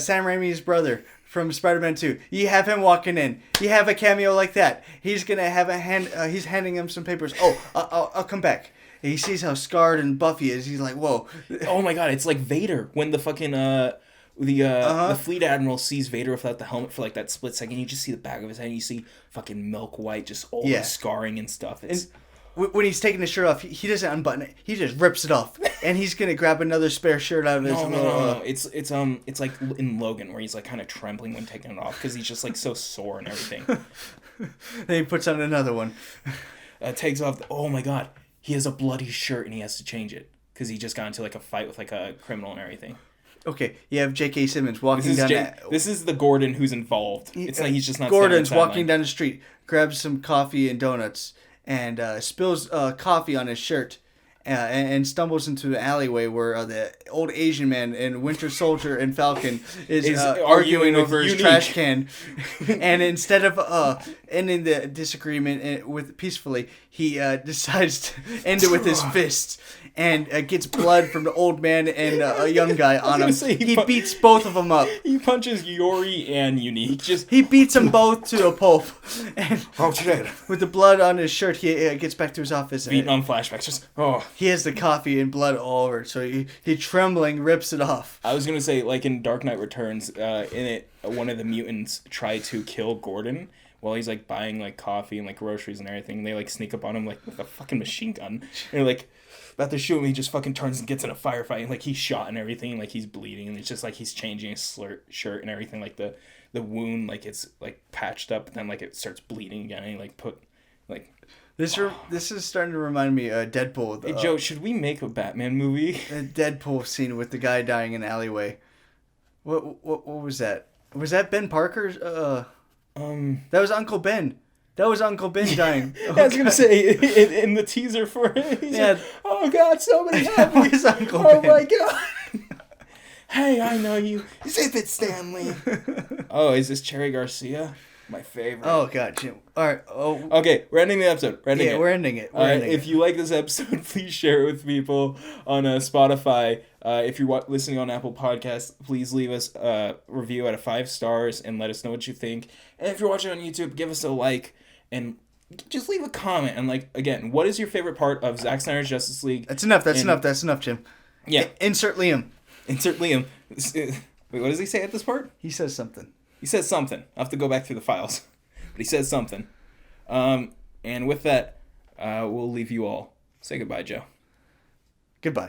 Sam Raimi's brother from Spider-Man 2. You have him walking in. You have a cameo like that. He's gonna have a hand. He's handing him some papers. Oh, I'll come back. And he sees how scarred and Buffy is. He's like, whoa. Oh my god, it's like Vader when the fucking the fleet admiral sees Vader without the helmet for like that split second. You just see the back of his head. And you see fucking milk white, just all the scarring and stuff. It's... And when he's taking his shirt off, he doesn't unbutton it. He just rips it off, and he's gonna grab another spare shirt out of his. No. It's like in Logan where he's like kind of trembling when taking it off because he's just like so sore and everything. Then he puts on another one. Takes off. Oh my god, he has a bloody shirt and he has to change it because he just got into like a fight with like a criminal and everything. Okay, you have J.K. Simmons walking down. This is the Gordon who's involved. It's like he's just not. Gordon's walking down the street, grabs some coffee and donuts, and spills coffee on his shirt, and stumbles into an alleyway where the old Asian man in Winter Soldier and Falcon is arguing over his trash can. And instead of ending the disagreement with peacefully, he decides to end it with his fists. And gets blood from the old man and a young guy on him. He beats both of them up. He punches Yori and Unique. He beats them both to a pulp. And with the blood on his shirt, he gets back to his office. Beating on flashbacks. Just he has the coffee and blood all over it, so he trembling rips it off. I was gonna say, like in Dark Knight Returns, in it, one of the mutants tried to kill Gordon while he's like buying like coffee and like groceries and everything. They like sneak up on him like with a fucking machine gun. And they're like about to shoot him, he just fucking turns and gets in a firefight, and like he's shot and everything, and like he's bleeding, and it's just like he's changing his shirt and everything, like the wound, like it's like patched up, and then like it starts bleeding again, and he like put like this is starting to remind me of Deadpool. Hey Joe, should we make a Batman movie? A Deadpool scene with the guy dying in an alleyway. What was that? Was that Ben Parker's? That was Uncle Ben. That was Uncle Ben dying. Oh, I was going to say, in the teaser for it, he's like, oh God, somebody help me. That Uncle Ben. My God. Hey, I know you. Zip it, Stanley. Oh, is this Cherry Garcia? My favorite. Oh God, Jim. All right. Oh. Okay, we're ending the episode. We're ending it. If you like this episode, please share it with people on Spotify. If you're listening on Apple Podcasts, please leave us a review out of 5 stars and let us know what you think. And if you're watching on YouTube, give us a like and just leave a comment. And like, again, what is your favorite part of Zack Snyder's Justice League? That's enough. That's enough, Jim. Yeah. Insert Liam. Wait, what does he say at this part? He says something. He says something. I'll have to go back through the files. But he says something. And with that, we'll leave you all. Say goodbye, Joe. Goodbye.